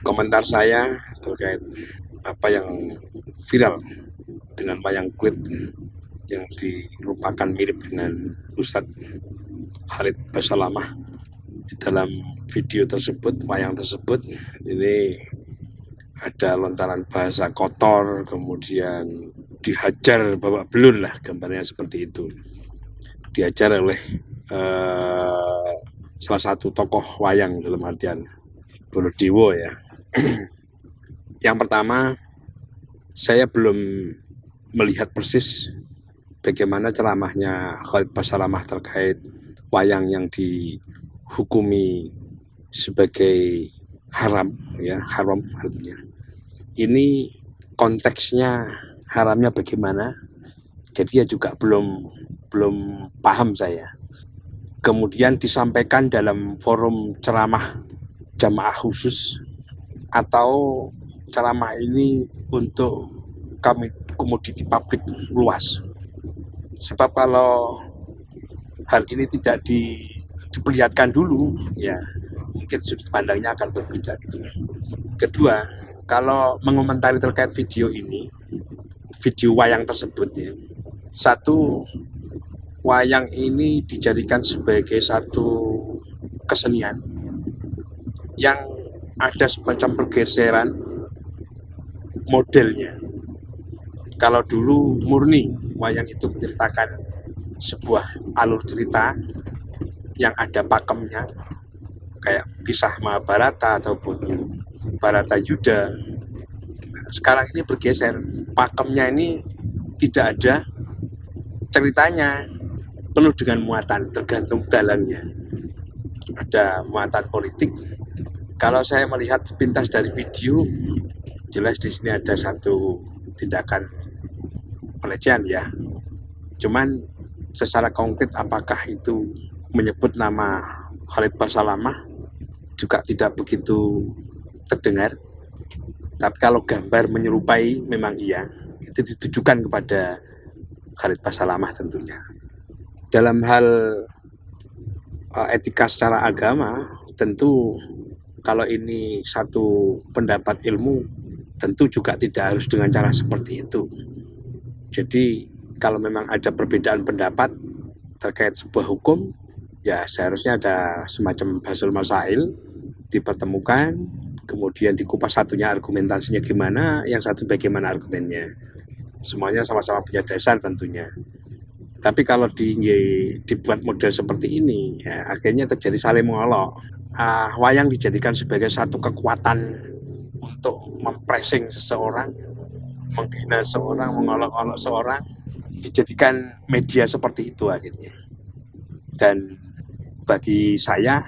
Komentar saya terkait apa yang viral dengan wayang kulit yang dirupakan mirip dengan Ustadz Khalid Basalamah. Di dalam video tersebut, wayang tersebut, ini ada lontaran bahasa kotor, kemudian dihajar babak belur lah, gambarnya seperti itu. Dihajar oleh salah satu tokoh wayang dalam artian Baladewa ya. Yang pertama, saya belum melihat persis bagaimana ceramahnya Khalid Basalamah terkait wayang yang dihukumi sebagai haram, ya, haram artinya. Ini konteksnya haramnya bagaimana? Jadi ya juga belum paham saya. Kemudian disampaikan dalam forum ceramah jamaah khusus atau ceramah ini untuk komoditi publik luas. Sebab kalau hal ini tidak diperlihatkan dulu, ya mungkin sudut pandangnya akan berbeda gitu. Kedua, kalau mengomentari terkait video ini, video wayang tersebut ya, satu, wayang ini dijadikan sebagai satu kesenian yang ada semacam pergeseran modelnya. Kalau dulu murni wayang itu menceritakan sebuah alur cerita yang ada pakemnya, kayak kisah Mahabharata ataupun Bharata Yuda. Sekarang ini bergeser, pakemnya ini tidak ada ceritanya, penuh dengan muatan, tergantung dalangnya. Ada muatan politik. Kalau saya melihat sepintas dari video, jelas di sini ada satu tindakan pelecehan ya. Cuman secara konkret apakah itu menyebut nama Khalid Basalamah juga tidak begitu terdengar. Tapi kalau gambar menyerupai memang iya, itu ditujukan kepada Khalid Basalamah tentunya. Dalam hal etika secara agama, tentu kalau ini satu pendapat ilmu, tentu juga tidak harus dengan cara seperti itu. Jadi kalau memang ada perbedaan pendapat terkait sebuah hukum, ya seharusnya ada semacam bahasul masail, dipertemukan, kemudian dikupas satunya argumentasinya gimana, yang satu bagaimana argumennya. Semuanya sama-sama punya dasar tentunya. Tapi kalau dibuat model seperti ini, ya akhirnya terjadi saling mengolok. Wayang dijadikan sebagai satu kekuatan untuk mempressing seseorang, menghina seorang, mengolok-olok seorang, dijadikan media seperti itu akhirnya. Dan bagi saya,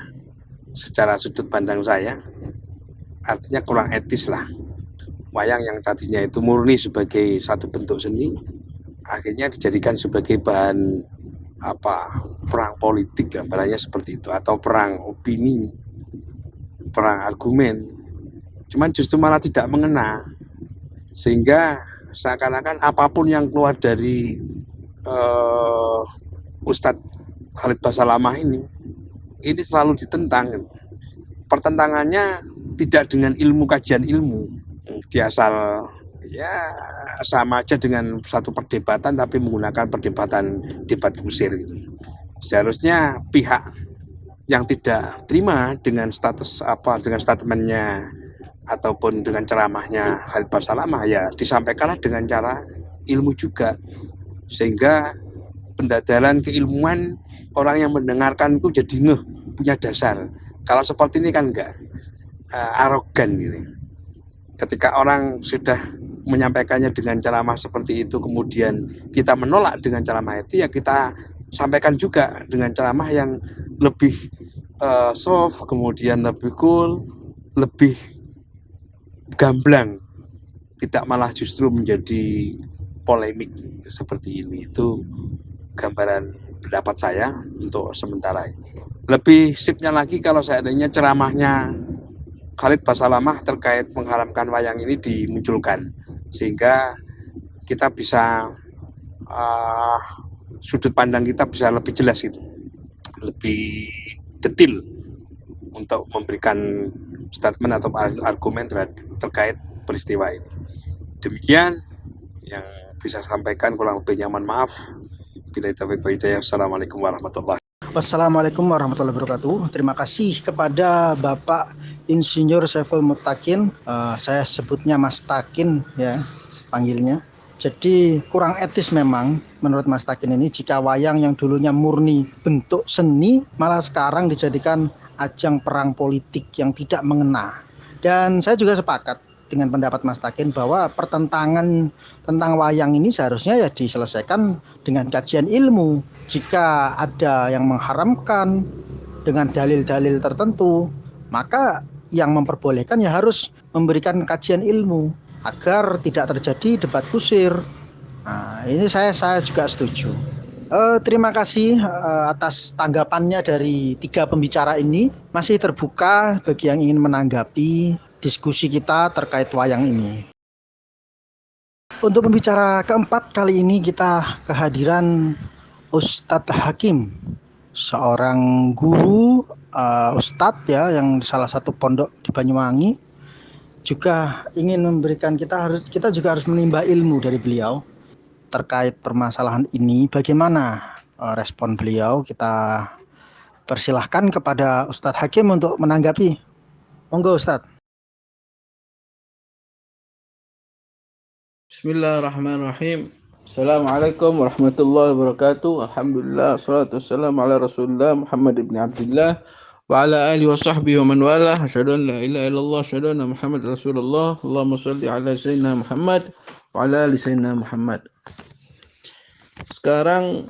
secara sudut pandang saya, artinya kurang etis lah. Wayang yang tadinya itu murni sebagai satu bentuk seni, akhirnya dijadikan sebagai bahan perang politik, gambarannya seperti itu, atau perang opini, perang argumen. Cuman justru malah tidak mengena, sehingga seakan-akan apapun yang keluar dari Ustadz Khalid Basalamah ini selalu ditentang. Pertentangannya tidak dengan ilmu, kajian ilmu, dia asal ya sama aja dengan satu perdebatan tapi menggunakan debat kusir gitu. Seharusnya pihak yang tidak terima dengan dengan statementnya ataupun dengan ceramahnya Khalid Basalamah, ya disampaikanlah dengan cara ilmu juga, sehingga pendadalan keilmuan orang yang mendengarkan itu jadi punya dasar. Kalau seperti ini kan enggak, arogan gitu. Ketika orang sudah menyampaikannya dengan ceramah seperti itu, kemudian kita menolak dengan ceramah itu, ya kita sampaikan juga dengan ceramah yang lebih soft, kemudian lebih cool, lebih gamblang, tidak malah justru menjadi polemik seperti ini. Itu gambaran pendapat saya untuk sementara ini. Lebih sipnya lagi kalau seandainya ceramahnya Khalid Basalamah terkait mengharamkan wayang ini dimunculkan, sehingga kita bisa sudut pandang kita bisa lebih jelas gitu, lebih detail untuk memberikan statement atau argumen terkait peristiwa ini. Demikian yang bisa sampaikan, kurang lebihnya mohon maaf. Bila taufiq wal hidayah. Assalamualaikum warahmatullahi wabarakatuh. Wassalamualaikum warahmatullahi wabarakatuh. Terima kasih kepada Bapak Insinyur Saiful Mutakin. Saya sebutnya Mas Takin ya panggilnya. Jadi kurang etis memang menurut Mas Takin ini jika wayang yang dulunya murni bentuk seni malah sekarang dijadikan ajang perang politik yang tidak mengena. Dan saya juga sepakat dengan pendapat Mas Takin bahwa pertentangan tentang wayang ini seharusnya ya diselesaikan dengan kajian ilmu. Jika ada yang mengharamkan dengan dalil-dalil tertentu, maka yang memperbolehkan ya harus memberikan kajian ilmu agar tidak terjadi debat kusir. Nah, ini saya juga setuju. Terima kasih atas tanggapannya dari 3 pembicara ini. Masih terbuka bagi yang ingin menanggapi diskusi kita terkait wayang ini. Untuk pembicara keempat kali ini kita kehadiran Ustadz Hakim, seorang guru Ustadz ya yang salah satu pondok di Banyuwangi, juga ingin memberikan kita juga harus menimba ilmu dari beliau terkait permasalahan ini. Bagaimana respon beliau? Kita persilahkan kepada Ustadz Hakim untuk menanggapi. Monggo Ustadz. Bismillahirrahmanirrahim. Assalamualaikum warahmatullahi wabarakatuh. Alhamdulillah, salatu wassalamu ala Rasulullah Muhammad ibn Abdullah wa ala alihi wa sahbihi wa man wala. Asyhadu an la ilaha illallah, asyhadu anna Muhammad Rasulullah. Allahumma shalli ala sayyidina Muhammad wa ala ali sayyidina Muhammad. Sekarang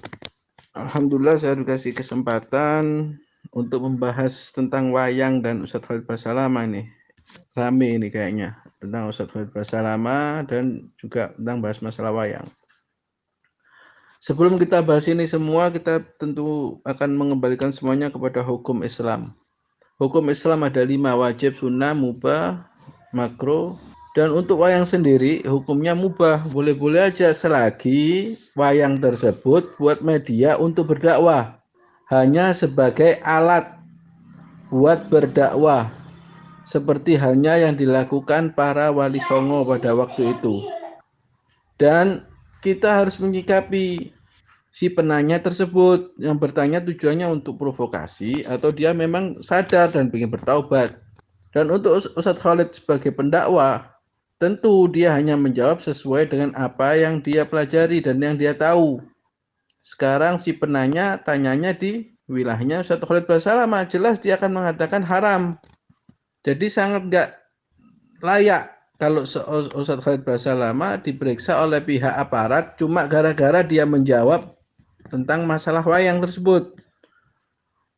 alhamdulillah saya dikasih kesempatan untuk membahas tentang wayang dan Ustadz Khalid Basalamah ini. Rame ini kayaknya tentang Ustadz Khalid Basalamah dan juga tentang bahas masalah wayang. Sebelum kita bahas ini semua, kita tentu akan mengembalikan semuanya kepada hukum Islam. Hukum Islam ada 5, wajib, sunnah, mubah, makruh. Dan untuk wayang sendiri, hukumnya mubah. Boleh-boleh aja selagi wayang tersebut buat media untuk berdakwah. Hanya sebagai alat buat berdakwah. Seperti halnya yang dilakukan para wali songo pada waktu itu. Dan kita harus menyikapi si penanya tersebut yang bertanya tujuannya untuk provokasi atau dia memang sadar dan ingin bertaubat. Dan untuk Ustadz Khalid sebagai pendakwah, tentu dia hanya menjawab sesuai dengan apa yang dia pelajari dan yang dia tahu. Sekarang si penanya tanyanya di wilayahnya Ustadz Khalid Basalamah, jelas dia akan mengatakan haram. Jadi sangat nggak layak kalau Ustadz Khalid Basalamah diperiksa oleh pihak aparat cuma gara-gara dia menjawab tentang masalah wayang tersebut.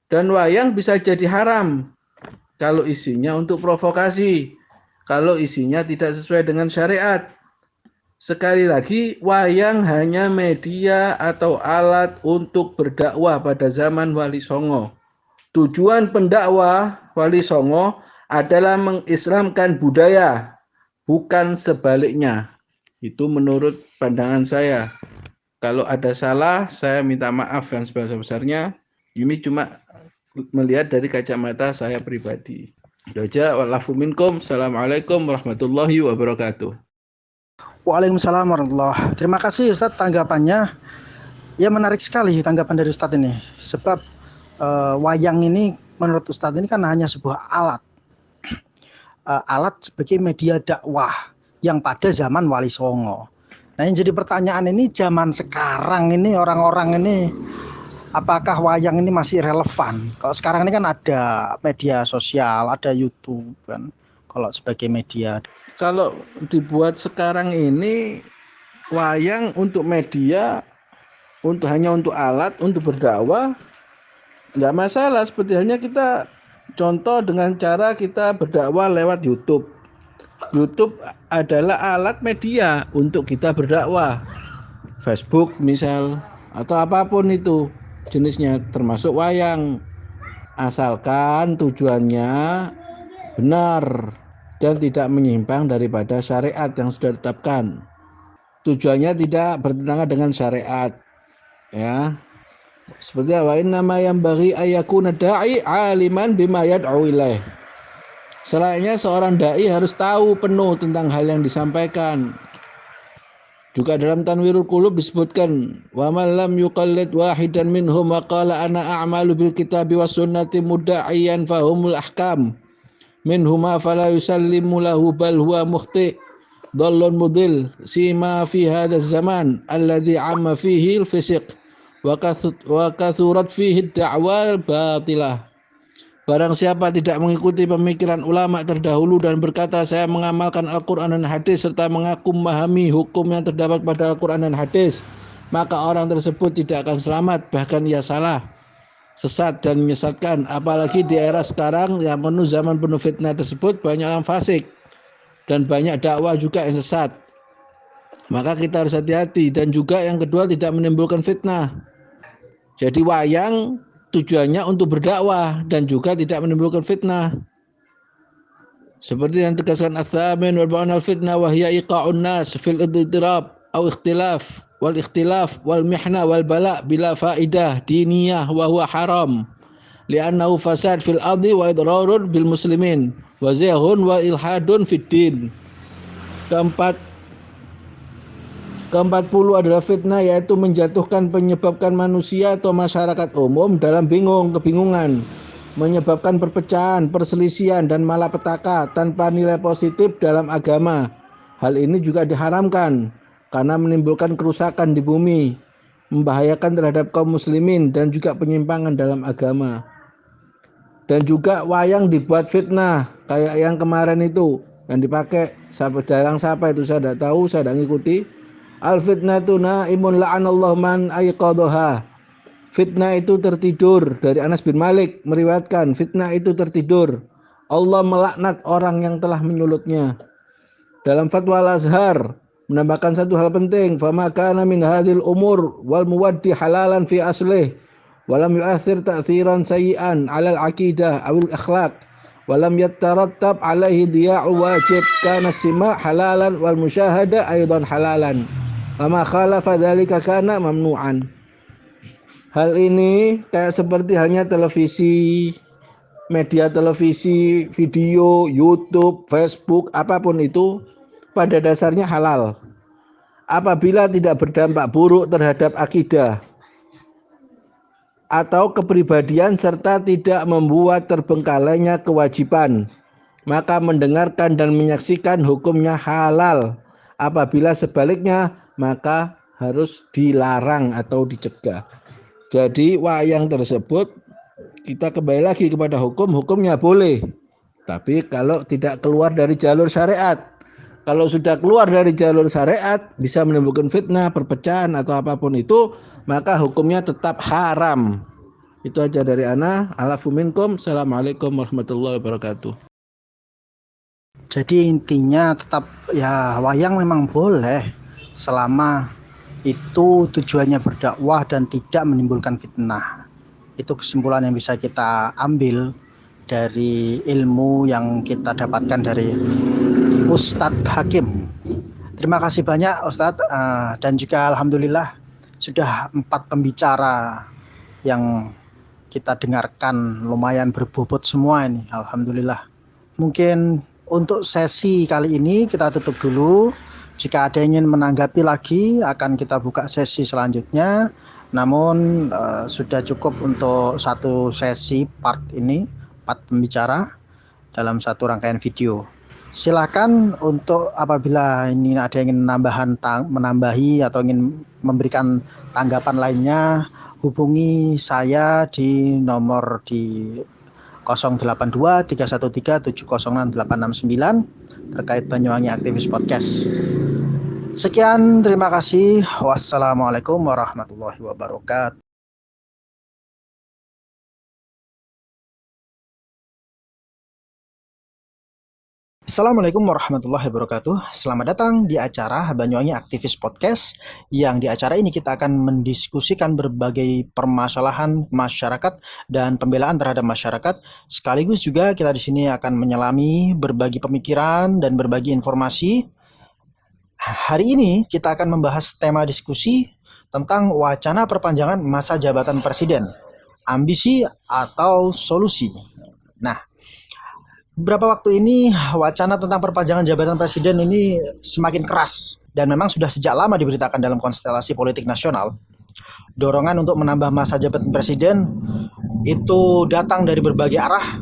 Dan wayang bisa jadi haram kalau isinya untuk provokasi, kalau isinya tidak sesuai dengan syariat. Sekali lagi, wayang hanya media atau alat untuk berdakwah pada zaman Wali Songo. Tujuan pendakwah Wali Songo adalah mengislamkan budaya, bukan sebaliknya. Itu menurut pandangan saya. Kalau ada salah, saya minta maaf yang sebesar-besarnya. Ini cuma melihat dari kacamata saya pribadi. Wa'alafu minkum. Assalamualaikum warahmatullahi wabarakatuh. Waalaikumsalam warahmatullahi. Terima kasih Ustadz tanggapannya. Ya menarik sekali tanggapan dari Ustadz ini. Sebab wayang ini menurut Ustadz ini kan hanya sebuah alat. Alat sebagai media dakwah yang pada zaman Wali Songo. Nah yang jadi pertanyaan ini zaman sekarang ini orang-orang ini apakah wayang ini masih relevan? Kalau sekarang ini kan ada media sosial, ada YouTube kan. Kalau sebagai media. Kalau dibuat sekarang ini wayang untuk media, hanya untuk alat, untuk berdakwah, nggak masalah. Seperti halnya kita contoh dengan cara kita berdakwah lewat YouTube. YouTube adalah alat media untuk kita berdakwah. Facebook misal atau apapun itu jenisnya termasuk wayang. Asalkan tujuannya benar dan tidak menyimpang daripada syariat yang sudah ditetapkan. Tujuannya tidak bertentangan dengan syariat. Ya. Seperti wa inna ma yanbaghi ayyakuna da'i aliman bima yad'u ilaih. Selayaknya seorang dai harus tahu penuh tentang hal yang disampaikan. Juga dalam Tanwirul Qulub disebutkan, wa man lam yuqallid wahidan minhum wa qala ana a'malu bil kitabi was sunnati mudda'iyan fahumul ahkam minhuma fala yusallimu lahu bal huwa mukhti dhallun mudil sima fi hadha zaman alladhi amma fihi al-fisq wa kathurat fihi ad-da'wa batilah. Barang siapa tidak mengikuti pemikiran ulama terdahulu dan berkata saya mengamalkan Al-Quran dan hadis serta mengaku memahami hukum yang terdapat pada Al-Quran dan hadis, maka orang tersebut tidak akan selamat, bahkan ia salah, sesat dan menyesatkan. Apalagi di era sekarang yang penuh zaman penuh fitnah tersebut, banyak orang fasik dan banyak dakwah juga yang sesat. Maka kita harus hati-hati. Dan juga yang kedua, tidak menimbulkan fitnah. Jadi wayang tujuannya untuk berdakwah dan juga tidak menimbulkan fitnah. Seperti yang tegaskan Ats-Tsamin wal ba'an al-fitnah wa hiya iqa'un nas fil idtirab aw ikhtilaf wal mihna wal bala bila faidah diniyah wa huwa haram li'annahu fasad fil ardi wa idrarun bil muslimin wa zahun wa ilhadun fid din. Ke-40 adalah fitnah, yaitu menjatuhkan, menyebabkan manusia atau masyarakat umum dalam kebingungan, menyebabkan perpecahan, perselisihan, dan malapetaka tanpa nilai positif dalam agama. Hal ini juga diharamkan karena menimbulkan kerusakan di bumi, membahayakan terhadap kaum muslimin, dan juga penyimpangan dalam agama. Dan juga wayang dibuat fitnah, kayak yang kemarin itu, yang dipakai, dalang siapa itu saya tidak tahu, saya tidak ngikuti. Al-fitnatu na'imun la'anallahu man ayqadhaha. Fitnah itu tertidur. Dari Anas bin Malik meriwayatkan, fitnah itu tertidur, Allah melaknat orang yang telah menyulutnya. Dalam Fatwa Al-Azhar menambahkan satu hal penting, fama kana min hadhil umur wal muwaddi halalan fi aslih walam yu'athir ta'thiran sayyi'an 'ala al-aqidah awil akhlaq walam yattarattab alaihi diya'u wajib kana sima' halalan wal musyahada aidan halalan lama khalafa dzalika kana mamnu'an. Hal ini kayak seperti halnya televisi, media televisi, video, YouTube, Facebook, apapun itu pada dasarnya halal apabila tidak berdampak buruk terhadap akidah atau kepribadian serta tidak membuat terbengkalainya kewajiban, maka mendengarkan dan menyaksikan hukumnya halal. Apabila sebaliknya, maka harus dilarang atau dicegah. Jadi wayang tersebut kita kembali lagi kepada hukumnya boleh, tapi kalau tidak keluar dari jalur syariat. Kalau sudah keluar dari jalur syariat, bisa menimbulkan fitnah, perpecahan atau apapun itu, maka hukumnya tetap haram. Itu aja dari ana. Alafu minkum. Assalamualaikum warahmatullahi wabarakatuh. Jadi intinya tetap ya wayang memang boleh selama itu tujuannya berdakwah dan tidak menimbulkan fitnah. Itu kesimpulan yang bisa kita ambil dari ilmu yang kita dapatkan dari Ustadz Hakim. Terima kasih banyak Ustadz, dan juga alhamdulillah sudah 4 pembicara yang kita dengarkan lumayan berbobot semua ini, alhamdulillah. Mungkin untuk sesi kali ini kita tutup dulu. Jika ada yang ingin menanggapi lagi, akan kita buka sesi selanjutnya. Namun sudah cukup untuk satu sesi part ini, 4 pembicara dalam satu rangkaian video. Silakan untuk apabila ini ada yang ingin menambahi atau ingin memberikan tanggapan lainnya, hubungi saya di nomor di 082 313 706 869 terkait Banyuwangi Aktivis Podcast. Sekian, terima kasih. Wassalamualaikum warahmatullahi wabarakatuh. Assalamualaikum warahmatullahi wabarakatuh. Selamat datang di acara Banyuwangi Aktivis Podcast. Yang di acara ini kita akan mendiskusikan berbagai permasalahan masyarakat dan pembelaan terhadap masyarakat. Sekaligus juga kita di sini akan menyelami berbagi pemikiran dan berbagi informasi. Hari ini kita akan membahas tema diskusi tentang wacana perpanjangan masa jabatan presiden, ambisi atau solusi. Nah, beberapa waktu ini wacana tentang perpanjangan jabatan presiden ini semakin keras dan memang sudah sejak lama diberitakan dalam konstelasi politik nasional, dorongan untuk menambah masa jabatan presiden itu datang dari berbagai arah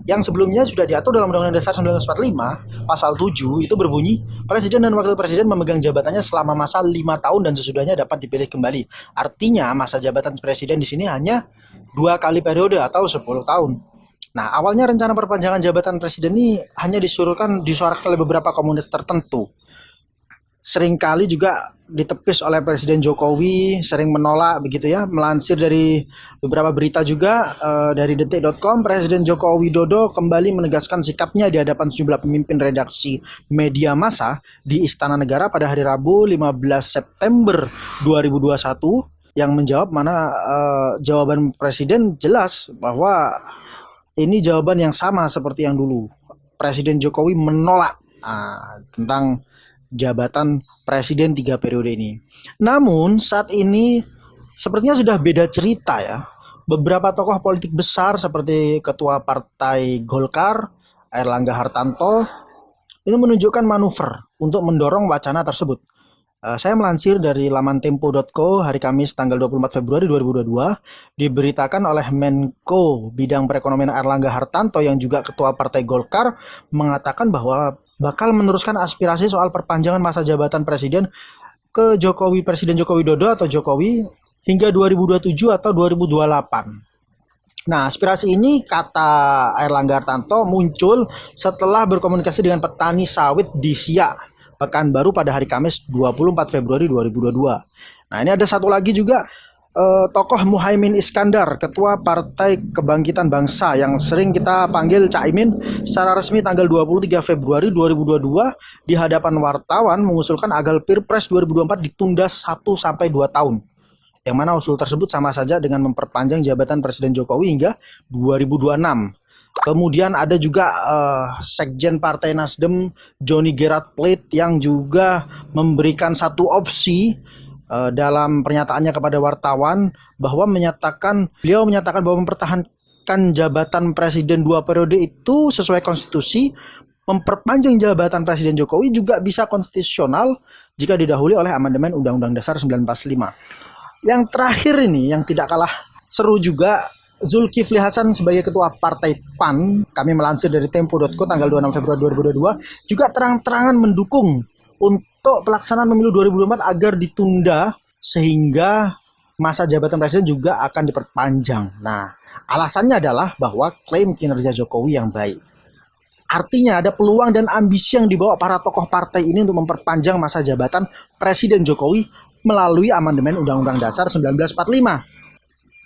yang sebelumnya sudah diatur dalam Undang-Undang Dasar 1945 pasal 7 itu berbunyi presiden dan wakil presiden memegang jabatannya selama masa 5 tahun dan sesudahnya dapat dipilih kembali. Artinya masa jabatan presiden di sini hanya 2 kali periode atau 10 tahun. Nah, awalnya rencana perpanjangan jabatan presiden ini hanya disuarakan oleh beberapa komunitas tertentu. Seringkali juga ditepis oleh Presiden Jokowi, sering menolak begitu ya. Melansir dari beberapa berita juga dari detik.com, Presiden Joko Widodo kembali menegaskan sikapnya di hadapan sejumlah pemimpin redaksi media massa di Istana Negara pada hari Rabu 15 September 2021 yang menjawab mana jawaban Presiden jelas bahwa ini jawaban yang sama seperti yang dulu. Presiden Jokowi menolak tentang jabatan presiden 3 periode ini. Namun saat ini sepertinya sudah beda cerita ya. Beberapa tokoh politik besar seperti Ketua Partai Golkar, Airlangga Hartarto, ini menunjukkan manuver untuk mendorong wacana tersebut. Saya melansir dari laman tempo.co hari Kamis tanggal 24 Februari 2022 diberitakan oleh Menko Bidang Perekonomian Airlangga Hartarto yang juga Ketua Partai Golkar mengatakan bahwa bakal meneruskan aspirasi soal perpanjangan masa jabatan presiden ke Presiden Joko Widodo atau Jokowi hingga 2027 atau 2028. Nah, aspirasi ini kata Airlangga Hartarto muncul setelah berkomunikasi dengan petani sawit di Siak, Pekanbaru pada hari Kamis 24 Februari 2022. Nah, ini ada satu lagi juga tokoh Muhaimin Iskandar, Ketua Partai Kebangkitan Bangsa yang sering kita panggil Caimin, secara resmi tanggal 23 Februari 2022 di hadapan wartawan mengusulkan agar Pilpres 2024 ditunda 1-2 tahun. Yang mana usul tersebut sama saja dengan memperpanjang jabatan Presiden Jokowi hingga 2026. Kemudian ada juga Sekjen Partai Nasdem Johnny Gerard Plate yang juga memberikan satu opsi dalam pernyataannya kepada wartawan bahwa beliau menyatakan bahwa mempertahankan jabatan presiden 2 periode itu sesuai konstitusi, memperpanjang jabatan Presiden Jokowi juga bisa konstitusional jika didahului oleh amandemen Undang-Undang Dasar 1945. Yang terakhir ini yang tidak kalah seru juga, Zulkifli Hasan sebagai Ketua Partai PAN, kami melansir dari tempo.co tanggal 26 Februari 2022, juga terang-terangan mendukung untuk pelaksanaan pemilu 2024 agar ditunda sehingga masa jabatan presiden juga akan diperpanjang. Nah, alasannya adalah bahwa klaim kinerja Jokowi yang baik. Artinya ada peluang dan ambisi yang dibawa para tokoh partai ini untuk memperpanjang masa jabatan Presiden Jokowi melalui amandemen Undang-Undang Dasar 1945.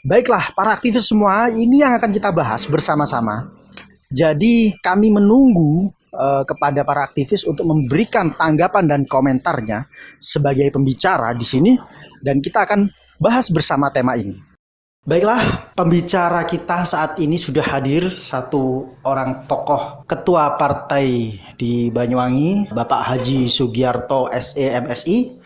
Baiklah, para aktivis semua, ini yang akan kita bahas bersama-sama. Jadi kami menunggu kepada para aktivis untuk memberikan tanggapan dan komentarnya sebagai pembicara di sini, dan kita akan bahas bersama tema ini. Baiklah, pembicara kita saat ini sudah hadir, satu orang tokoh ketua partai di Banyuwangi, Bapak Haji Sugiarto SE MSI,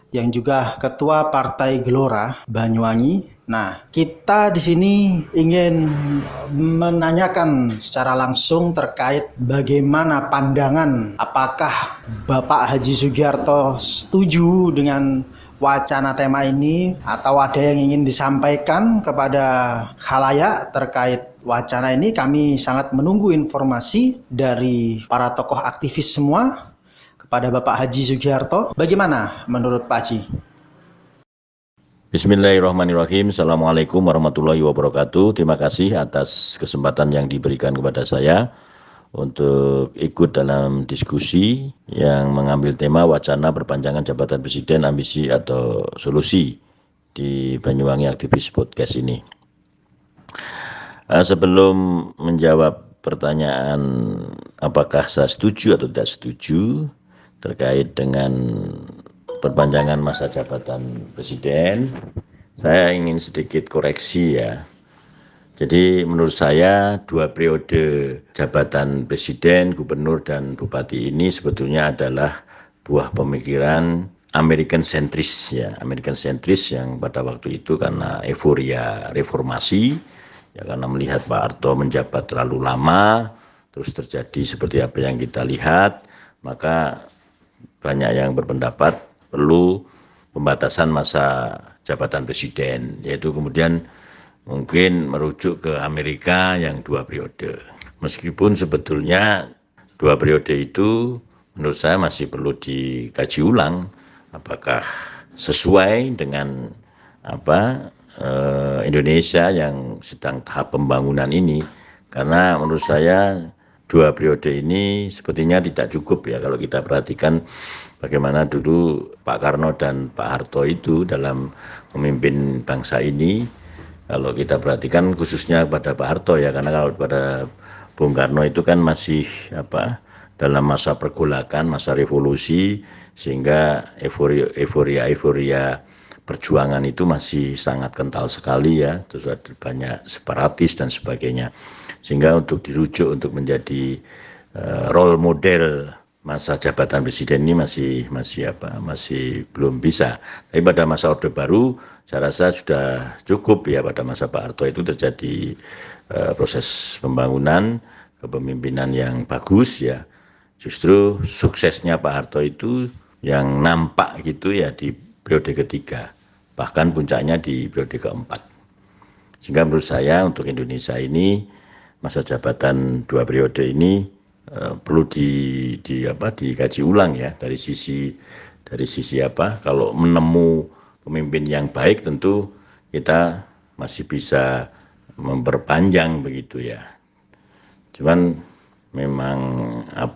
yang juga ketua Partai Gelora Banyuwangi. Nah, kita di sini ingin menanyakan secara langsung terkait bagaimana pandangan, apakah Bapak Haji Sugiarto setuju dengan wacana tema ini atau ada yang ingin disampaikan kepada khalayak terkait wacana ini. Kami sangat menunggu informasi dari para tokoh aktivis semua kepada Bapak Haji Sugiarto. Bagaimana menurut Pak Haji? Bismillahirrahmanirrahim. Assalamualaikum warahmatullahi wabarakatuh. Terima kasih atas kesempatan yang diberikan kepada saya untuk ikut dalam diskusi yang mengambil tema wacana perpanjangan jabatan presiden, ambisi atau solusi di Banyuwangi Aktivis Podcast ini. Sebelum menjawab pertanyaan apakah saya setuju atau tidak setuju terkait dengan perpanjangan masa jabatan presiden, saya ingin sedikit koreksi ya. Jadi menurut saya 2 periode jabatan presiden, gubernur dan bupati ini sebetulnya adalah buah pemikiran American sentris ya, American sentris yang pada waktu itu karena euforia reformasi ya, karena melihat Pak Harto menjabat terlalu lama, terus terjadi seperti apa yang kita lihat, maka banyak yang berpendapat perlu pembatasan masa jabatan presiden, yaitu kemudian mungkin merujuk ke Amerika yang 2 periode. Meskipun sebetulnya 2 periode itu menurut saya masih perlu dikaji ulang apakah sesuai dengan Indonesia yang sedang tahap pembangunan ini, karena menurut saya 2 periode ini sepertinya tidak cukup ya. Kalau kita perhatikan bagaimana dulu Pak Karno dan Pak Harto itu dalam memimpin bangsa ini, kalau kita perhatikan khususnya pada Pak Harto ya, karena kalau pada Bung Karno itu kan masih dalam masa pergolakan, masa revolusi, sehingga euforia perjuangan itu masih sangat kental sekali ya, terus ada banyak separatis dan sebagainya, sehingga untuk dirujuk untuk menjadi role model masa jabatan presiden ini masih belum bisa. Tapi pada masa Orde Baru saya rasa sudah cukup ya. Pada masa Pak Harto itu terjadi proses pembangunan kepemimpinan yang bagus ya. Justru suksesnya Pak Harto itu yang nampak gitu ya di periode ketiga, bahkan puncaknya di periode keempat. Sehingga menurut saya untuk Indonesia ini masa jabatan 2 periode ini perlu dikaji ulang ya, dari sisi kalau menemu pemimpin yang baik tentu kita masih bisa memperpanjang begitu ya. Cuman memang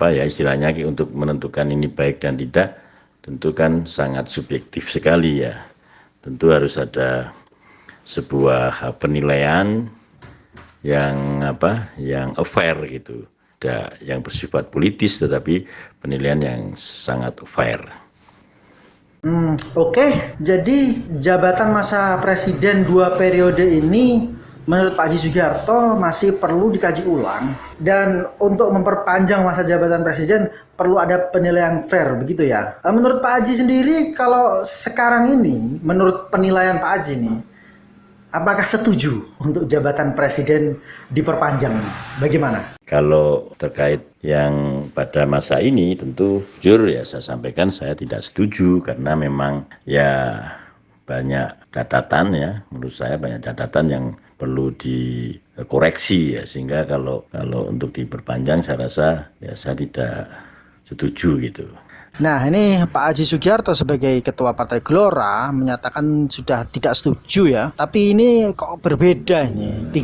istilahnya untuk menentukan ini baik dan tidak tentu kan sangat subjektif sekali ya. Tentu harus ada sebuah penilaian yang fair gitu. Ada yang bersifat politis tetapi penilaian yang sangat fair. Oke. Jadi jabatan masa presiden 2 periode ini menurut Pak Haji Sugiarto masih perlu dikaji ulang, dan untuk memperpanjang masa jabatan presiden perlu ada penilaian fair, begitu ya. Menurut Pak Haji sendiri, kalau sekarang ini menurut penilaian Pak Haji nih, apakah setuju untuk jabatan presiden diperpanjang? Bagaimana? Kalau terkait yang pada masa ini tentu jujur ya saya sampaikan saya tidak setuju, karena memang ya banyak catatan ya, menurut saya banyak catatan yang perlu dikoreksi ya, sehingga kalau untuk diperpanjang saya rasa ya saya tidak setuju gitu. Nah, ini Pak Haji Sugiarto sebagai Ketua Partai Gelora menyatakan sudah tidak setuju ya. Tapi ini kok berbeda ini.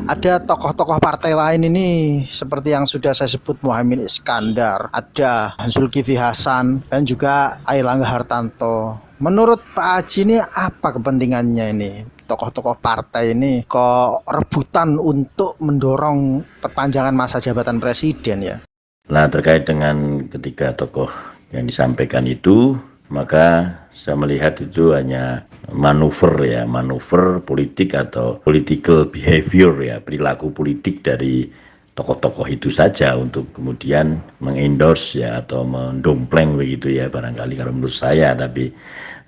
Ada tokoh-tokoh partai lain ini seperti yang sudah saya sebut, Muhaimin Iskandar, ada Zulkifli Hasan, dan juga Airlangga Hartarto. Menurut Pak Haji ini apa kepentingannya ini? Tokoh-tokoh partai ini kok rebutan untuk mendorong perpanjangan masa jabatan presiden ya? Nah, terkait dengan ketiga tokoh yang disampaikan itu, maka saya melihat itu hanya manuver politik atau political behavior ya, perilaku politik dari tokoh-tokoh itu saja untuk kemudian mengendorse ya atau mendompleng begitu ya, barangkali kalau menurut saya, tapi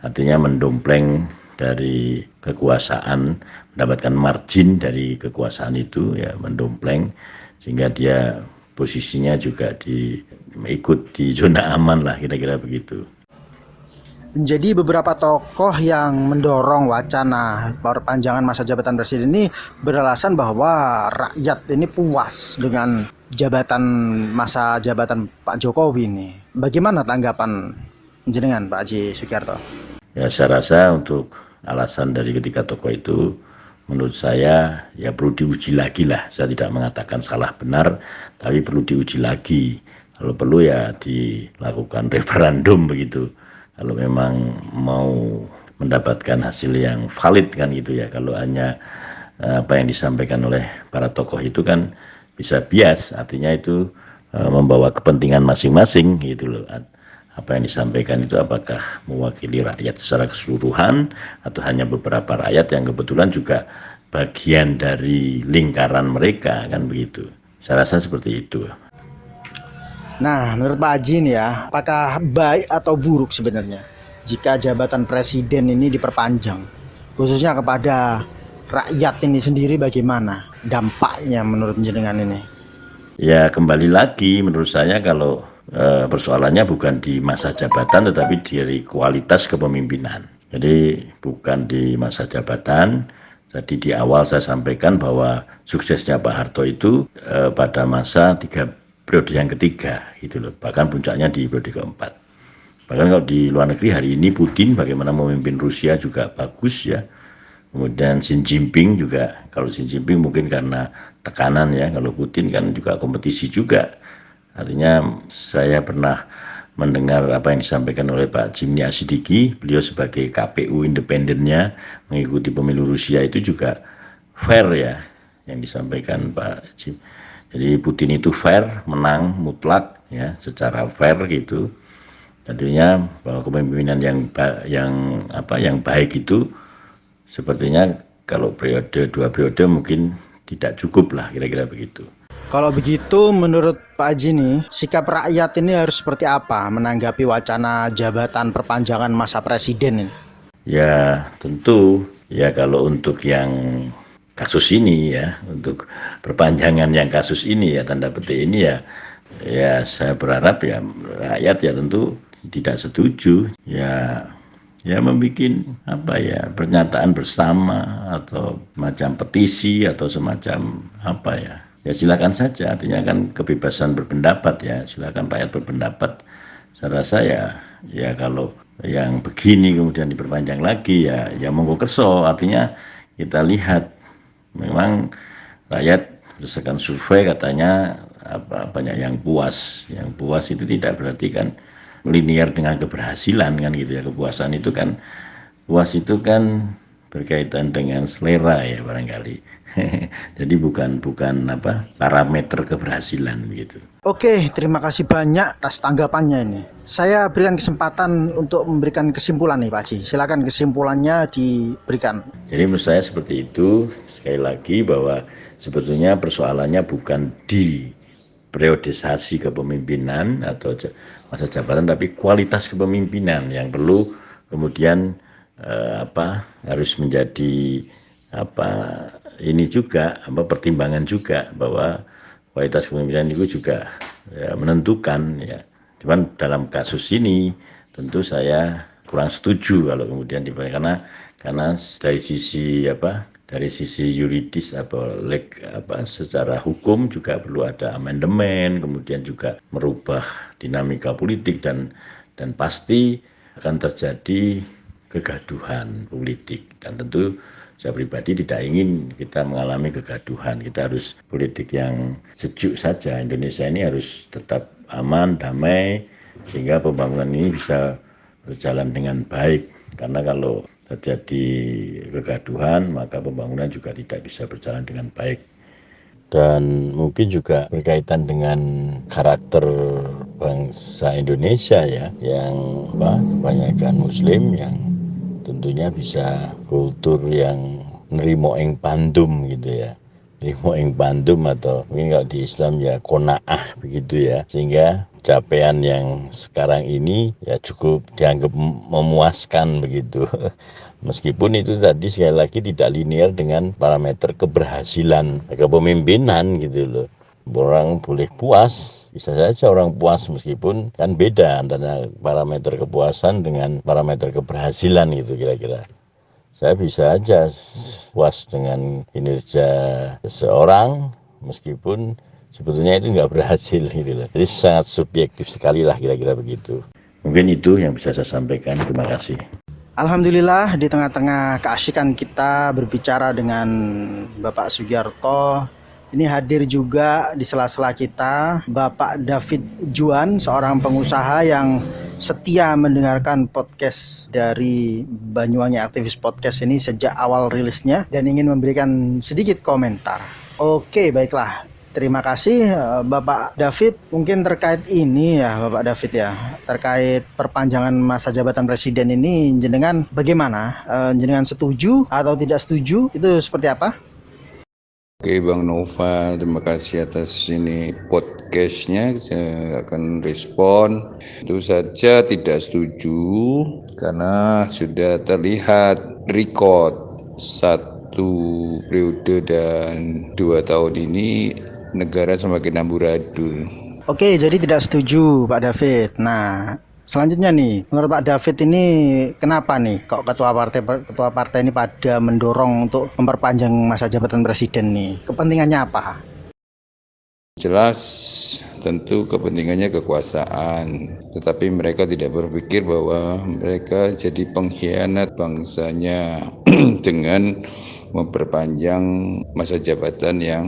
artinya mendompleng dari kekuasaan, mendapatkan margin dari kekuasaan itu ya, mendompleng sehingga dia posisinya juga ikut di zona aman lah, kira-kira begitu. Jadi beberapa tokoh yang mendorong wacana perpanjangan masa jabatan presiden ini beralasan bahwa rakyat ini puas dengan masa jabatan Pak Jokowi ini. Bagaimana tanggapan jenengan Pak Haji Sugiarto? Ya, saya rasa untuk alasan dari ketiga tokoh itu menurut saya ya perlu diuji lagi lah. Saya tidak mengatakan salah benar, tapi perlu diuji lagi. Kalau perlu ya dilakukan referendum begitu. Kalau memang mau mendapatkan hasil yang valid kan gitu ya. Kalau hanya apa yang disampaikan oleh para tokoh itu kan bisa bias, artinya itu membawa kepentingan masing-masing gitu loh. Apa yang disampaikan itu apakah mewakili rakyat secara keseluruhan atau hanya beberapa rakyat yang kebetulan juga bagian dari lingkaran mereka kan begitu. Saya rasa seperti itu. Nah, menurut Pak Haji nih ya, apakah baik atau buruk sebenarnya jika jabatan presiden ini diperpanjang, khususnya kepada rakyat ini sendiri, bagaimana dampaknya menurut jenengan ini? Ya kembali lagi menurut saya kalau persoalannya bukan di masa jabatan tetapi dari kualitas kepemimpinan. Jadi bukan di masa jabatan. Jadi di awal saya sampaikan bahwa suksesnya Pak Harto itu pada masa 3 periode yang ketiga gitu loh. Bahkan puncaknya di periode keempat. Bahkan kalau di luar negeri hari ini Putin bagaimana memimpin Rusia juga bagus ya. Kemudian Xi Jinping juga, kalau Xi Jinping mungkin karena tekanan ya, kalau Putin kan juga kompetisi juga. Artinya saya pernah mendengar apa yang disampaikan oleh Pak Jimny Asidiki, beliau sebagai KPU independennya mengikuti pemilu Rusia itu juga fair ya, yang disampaikan Pak Jim. Jadi Putin itu fair, menang mutlak ya, secara fair gitu. Tentunya bahwa kepemimpinan yang baik itu sepertinya kalau dua periode mungkin tidak cukup lah, kira-kira begitu. Kalau begitu menurut Pak Haji nih, sikap rakyat ini harus seperti apa menanggapi wacana jabatan perpanjangan masa presiden ini? Ya tentu ya kalau untuk yang kasus ini ya, untuk perpanjangan yang kasus ini ya tanda petik ini ya saya berharap ya rakyat ya tentu tidak setuju ya membuat pernyataan bersama atau macam petisi atau semacam ya silakan saja, artinya kan kebebasan berpendapat ya, silakan rakyat berpendapat. Saya rasa ya kalau yang begini kemudian diperpanjang lagi ya monggo kerso, artinya kita lihat memang rakyat berdasarkan survei katanya banyak yang puas itu tidak berarti kan linear dengan keberhasilan kan gitu ya, kepuasan itu kan puas itu kan berkaitan dengan selera ya barangkali. Jadi bukan parameter keberhasilan begitu. Oke, terima kasih banyak atas tanggapannya ini. Saya berikan kesempatan untuk memberikan kesimpulan nih Pak Haji. Silakan kesimpulannya diberikan. Jadi menurut saya seperti itu, sekali lagi bahwa sebetulnya persoalannya bukan di periodisasi kepemimpinan atau masa jabatan, tapi kualitas kepemimpinan yang perlu kemudian harus menjadi ini juga pertimbangan juga bahwa kualitas kepemimpinan itu juga menentukan ya. Cuman dalam kasus ini tentu saya kurang setuju kalau kemudian karena dari sisi yuridis secara hukum juga perlu ada amandemen, kemudian juga merubah dinamika politik dan pasti akan terjadi kegaduhan politik, dan tentu saya pribadi tidak ingin kita mengalami kegaduhan. Kita harus politik yang sejuk saja. Indonesia ini harus tetap aman, damai, sehingga pembangunan ini bisa berjalan dengan baik. Karena kalau terjadi kegaduhan, maka pembangunan juga tidak bisa berjalan dengan baik. Dan mungkin juga berkaitan dengan karakter bangsa Indonesia ya, yang kebanyakan Muslim, yang tentunya bisa kultur yang nerimo ing pandum gitu ya, nerimo ing pandum, atau mungkin kalau di Islam ya qanaah begitu ya, sehingga capaian yang sekarang ini ya cukup dianggap memuaskan begitu. Meskipun itu tadi sekali lagi tidak linear dengan parameter keberhasilan kepemimpinan gitu loh. Orang boleh puas, bisa saja orang puas meskipun kan beda antara parameter kepuasan dengan parameter keberhasilan gitu kira-kira. Saya bisa aja puas dengan kinerja seseorang meskipun sebetulnya itu nggak berhasil gitu loh. Jadi sangat subjektif sekali lah kira-kira begitu. Mungkin itu yang bisa saya sampaikan. Terima kasih. Alhamdulillah di tengah-tengah keasyikan kita berbicara dengan Bapak Sugiarto, ini hadir juga di sela-sela kita Bapak David Juan, seorang pengusaha yang setia mendengarkan podcast dari Banyuwangi Aktivis Podcast ini sejak awal rilisnya dan ingin memberikan sedikit komentar. Oke, baiklah. Terima kasih Bapak David. Mungkin terkait ini ya Bapak David ya, terkait perpanjangan masa jabatan presiden ini, jenengan bagaimana? Jenengan setuju atau tidak setuju? Itu seperti apa? Oke Bang Nova, terima kasih atas ini podcastnya. Saya akan respon. Itu saja tidak setuju karena sudah terlihat record 1 periode dan 2 tahun ini negara semakin amburadul. Oke, jadi tidak setuju Pak David. Nah, selanjutnya nih, menurut Pak David ini kenapa nih kok ketua partai ini pada mendorong untuk memperpanjang masa jabatan presiden nih? Kepentingannya apa? Jelas tentu kepentingannya kekuasaan, tetapi mereka tidak berpikir bahwa mereka jadi pengkhianat bangsanya dengan memperpanjang masa jabatan yang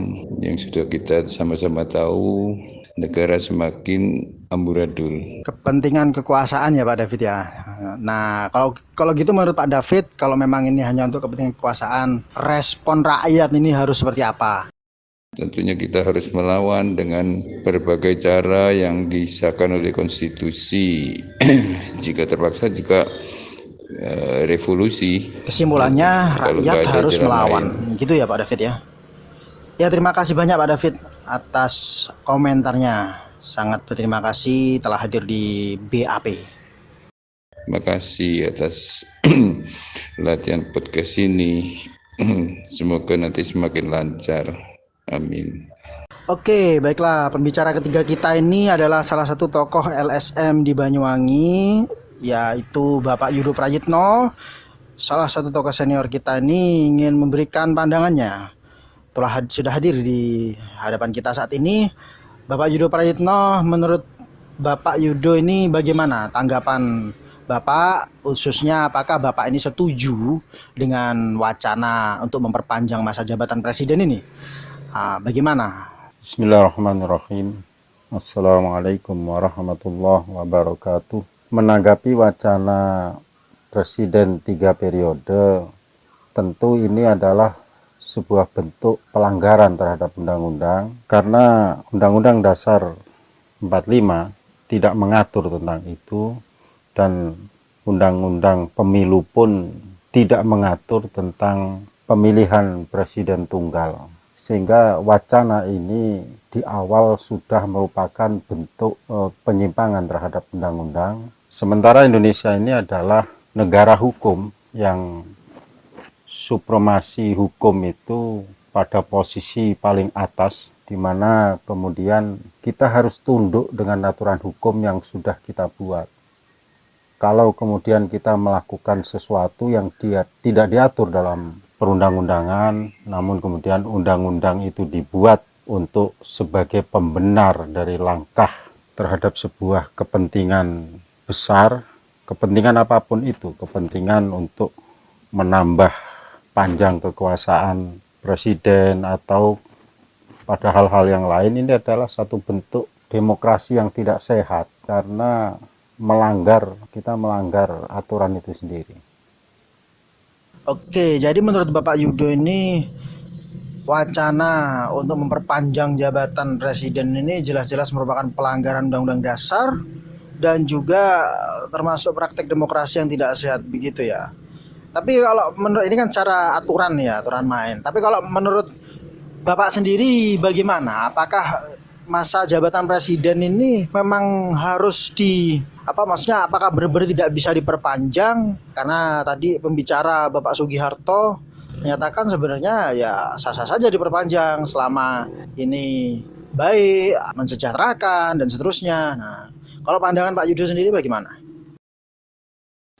sudah kita sama-sama tahu negara semakin amburadul. Kepentingan kekuasaan ya Pak David ya. Nah, kalau gitu menurut Pak David, kalau memang ini hanya untuk kepentingan kekuasaan, respon rakyat ini harus seperti apa? Tentunya kita harus melawan dengan berbagai cara yang disahkan oleh konstitusi. Jika terpaksa juga revolusi. Kesimpulannya rakyat harus melawan. Gitu ya Pak David ya. Ya, terima kasih banyak Pak David atas komentarnya. Sangat berterima kasih telah hadir di BAP. Terima kasih atas latihan podcast ini. Semoga nanti semakin lancar. Amin. Oke, baiklah. Pembicara ketiga kita ini adalah salah satu tokoh LSM di Banyuwangi, yaitu Bapak Yudo Prayitno. Salah satu tokoh senior kita ini ingin memberikan pandangannya. Sudah hadir di hadapan kita saat ini. Bapak Yudo Prayitno, menurut Bapak Yudo ini bagaimana tanggapan Bapak, khususnya apakah Bapak ini setuju dengan wacana untuk memperpanjang masa jabatan presiden ini? Bagaimana? Bismillahirrahmanirrahim. Assalamualaikum warahmatullahi wabarakatuh. Menanggapi wacana presiden 3 periode, tentu ini adalah sebuah bentuk pelanggaran terhadap undang-undang, karena Undang-Undang Dasar 45 tidak mengatur tentang itu, dan Undang-Undang Pemilu pun tidak mengatur tentang pemilihan presiden tunggal. Sehingga wacana ini di awal sudah merupakan bentuk penyimpangan terhadap undang-undang. Sementara Indonesia ini adalah negara hukum yang supremasi hukum itu pada posisi paling atas, di mana kemudian kita harus tunduk dengan aturan hukum yang sudah kita buat. Kalau kemudian kita melakukan sesuatu yang tidak diatur dalam perundang-undangan, namun kemudian undang-undang itu dibuat untuk sebagai pembenar dari langkah terhadap sebuah kepentingan besar, kepentingan apapun itu, kepentingan untuk menambah panjang kekuasaan presiden atau pada hal-hal yang lain, ini adalah satu bentuk demokrasi yang tidak sehat, karena kita melanggar aturan itu sendiri. Oke, jadi menurut Bapak Yudo ini wacana untuk memperpanjang jabatan presiden ini jelas-jelas merupakan pelanggaran Undang-Undang Dasar dan juga termasuk praktek demokrasi yang tidak sehat, begitu ya. Tapi kalau menurut ini kan cara aturan ya, aturan main. Tapi kalau menurut Bapak sendiri bagaimana? Apakah masa jabatan presiden ini memang harus apakah benar-benar tidak bisa diperpanjang? Karena tadi pembicara Bapak Sugiharto menyatakan sebenarnya ya sah-sah saja diperpanjang selama ini baik, mensejahterakan dan seterusnya. Nah, kalau pandangan Pak Yudo sendiri bagaimana?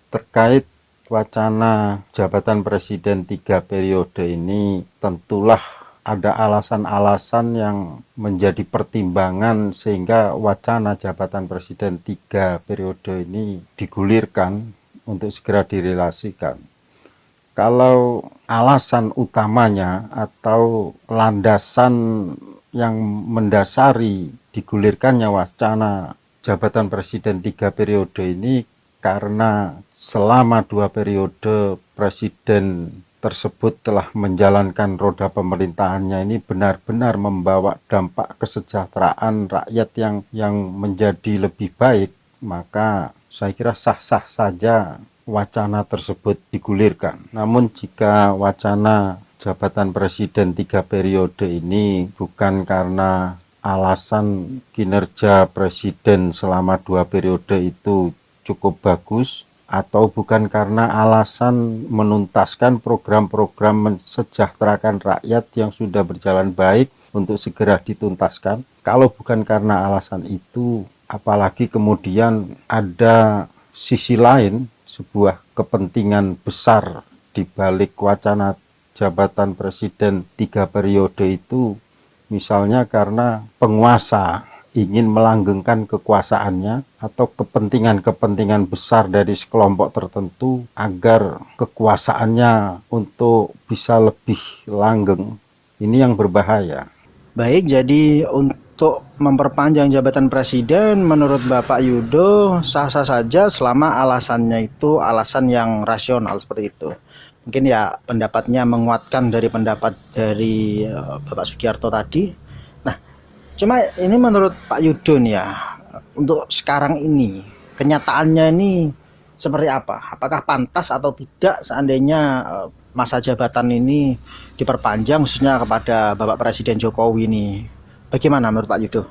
Terkait wacana jabatan presiden 3 periode ini, tentulah ada alasan-alasan yang menjadi pertimbangan sehingga wacana jabatan presiden 3 periode ini digulirkan untuk segera direlasikan. Kalau alasan utamanya atau landasan yang mendasari digulirkannya wacana jabatan presiden 3 periode ini karena selama 2 periode presiden tersebut telah menjalankan roda pemerintahannya ini benar-benar membawa dampak kesejahteraan rakyat yang menjadi lebih baik, maka saya kira sah-sah saja wacana tersebut digulirkan. Namun jika wacana jabatan presiden 3 periode ini bukan karena alasan kinerja presiden selama 2 periode itu cukup bagus, atau bukan karena alasan menuntaskan program-program mensejahterakan rakyat yang sudah berjalan baik, untuk segera dituntaskan. Kalau bukan karena alasan itu, apalagi kemudian ada sisi lain, sebuah kepentingan besar di balik wacana jabatan presiden 3 periode itu, misalnya karena penguasa ingin melanggengkan kekuasaannya atau kepentingan-kepentingan besar dari sekelompok tertentu agar kekuasaannya untuk bisa lebih langgeng. Ini yang berbahaya. Baik, jadi untuk memperpanjang jabatan presiden menurut Bapak Yudo sah-sah saja selama alasannya itu alasan yang rasional seperti itu. Mungkin ya pendapatnya menguatkan dari pendapat dari Bapak Sugiarto tadi. Nah, cuma ini menurut Pak Yudo nih ya, untuk sekarang ini kenyataannya ini seperti apa? Apakah pantas atau tidak seandainya masa jabatan ini diperpanjang khususnya kepada Bapak Presiden Jokowi ini? Bagaimana menurut Pak Yudo?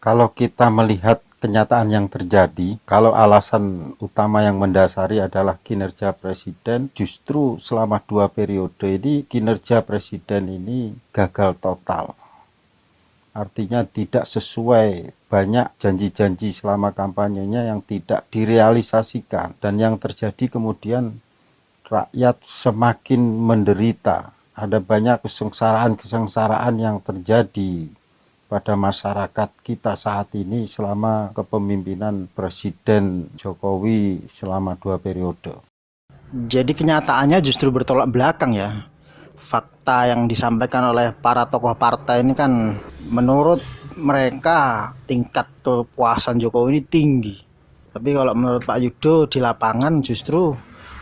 Kalau kita melihat kenyataan yang terjadi, kalau alasan utama yang mendasari adalah kinerja presiden, justru selama 2 periode ini kinerja presiden ini gagal total. Artinya tidak sesuai, banyak janji-janji selama kampanyenya yang tidak direalisasikan, dan yang terjadi kemudian rakyat semakin menderita. Ada banyak kesengsaraan-kesengsaraan yang terjadi pada masyarakat kita saat ini selama kepemimpinan Presiden Jokowi selama 2 periode. Jadi kenyataannya justru bertolak belakang ya. Fakta yang disampaikan oleh para tokoh partai ini kan menurut mereka tingkat kepuasan Jokowi ini tinggi. Tapi kalau menurut Pak Yudo di lapangan justru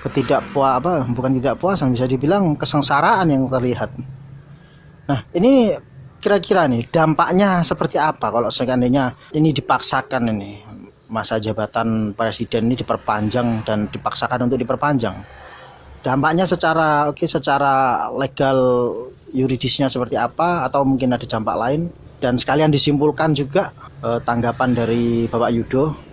bukan ketidakpuasan, bisa dibilang kesengsaraan yang terlihat. Nah, ini kira-kira nih dampaknya seperti apa kalau seandainya ini dipaksakan, ini masa jabatan presiden ini diperpanjang dan dipaksakan untuk diperpanjang? Dampaknya secara legal yuridisnya seperti apa, atau mungkin ada dampak lain? Dan sekalian disimpulkan juga tanggapan dari Bapak Yudo.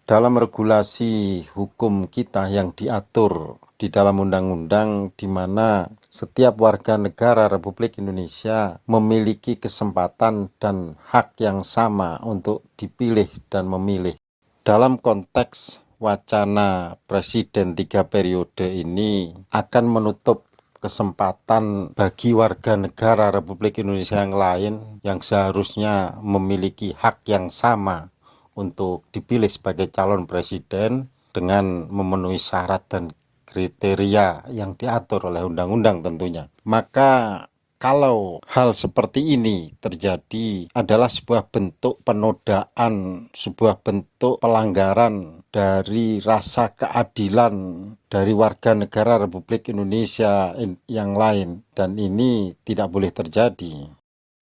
Dalam regulasi hukum kita yang diatur di dalam undang-undang, di mana setiap warga negara Republik Indonesia memiliki kesempatan dan hak yang sama untuk dipilih dan memilih. Dalam konteks wacana presiden 3 periode ini akan menutup kesempatan bagi warga negara Republik Indonesia yang lain yang seharusnya memiliki hak yang sama untuk dipilih sebagai calon presiden dengan memenuhi syarat dan kriteria yang diatur oleh undang-undang tentunya. Maka kalau hal seperti ini terjadi adalah sebuah bentuk penodaan, sebuah bentuk pelanggaran dari rasa keadilan dari warga negara Republik Indonesia yang lain, dan ini tidak boleh terjadi.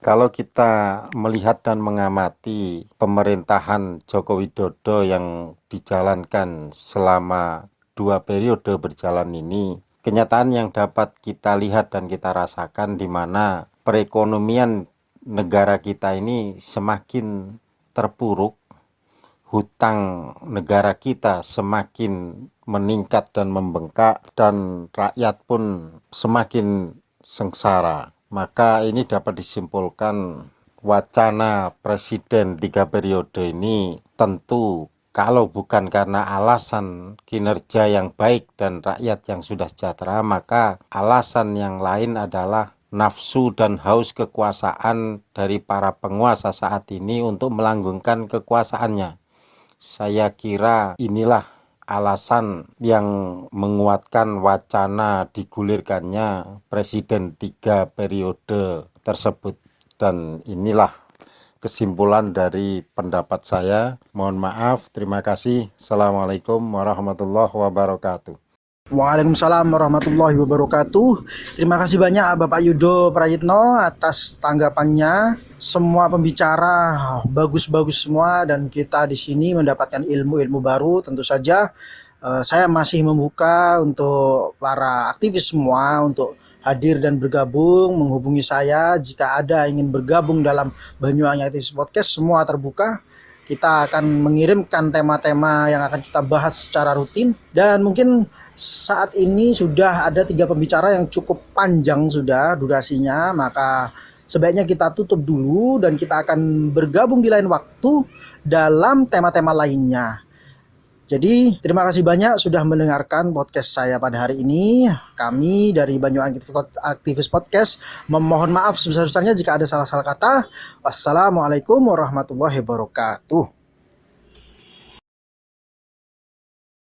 Kalau kita melihat dan mengamati pemerintahan Joko Widodo yang dijalankan selama 2 periode berjalan ini, kenyataan yang dapat kita lihat dan kita rasakan di mana perekonomian negara kita ini semakin terpuruk, hutang negara kita semakin meningkat dan membengkak, dan rakyat pun semakin sengsara. Maka ini dapat disimpulkan wacana presiden 3 periode ini tentu kalau bukan karena alasan kinerja yang baik dan rakyat yang sudah sejahtera, maka alasan yang lain adalah nafsu dan haus kekuasaan dari para penguasa saat ini untuk melanggengkan kekuasaannya. Saya kira inilah alasan yang menguatkan wacana digulirkannya presiden 3 periode tersebut. Dan inilah kesimpulan dari pendapat saya. Mohon maaf, terima kasih. Assalamualaikum warahmatullahi wabarakatuh. Waalaikumsalam warahmatullahi wabarakatuh. Terima kasih banyak Bapak Yudo Prayitno atas tanggapannya. Semua pembicara bagus-bagus semua, dan kita di sini mendapatkan ilmu-ilmu baru. Tentu saja saya masih membuka untuk para aktivis semua untuk hadir dan bergabung, menghubungi saya jika ada ingin bergabung dalam Banyuwangi Aktivis Podcast. Semua terbuka. Kita akan mengirimkan tema-tema yang akan kita bahas secara rutin, dan mungkin saat ini sudah ada 3 pembicara yang cukup panjang sudah durasinya, maka sebaiknya kita tutup dulu dan kita akan bergabung di lain waktu dalam tema-tema lainnya. Jadi terima kasih banyak sudah mendengarkan podcast saya pada hari ini. Kami dari Banyu Aktivis Podcast memohon maaf sebesar-besarnya jika ada salah-salah kata. Wassalamualaikum warahmatullahi wabarakatuh.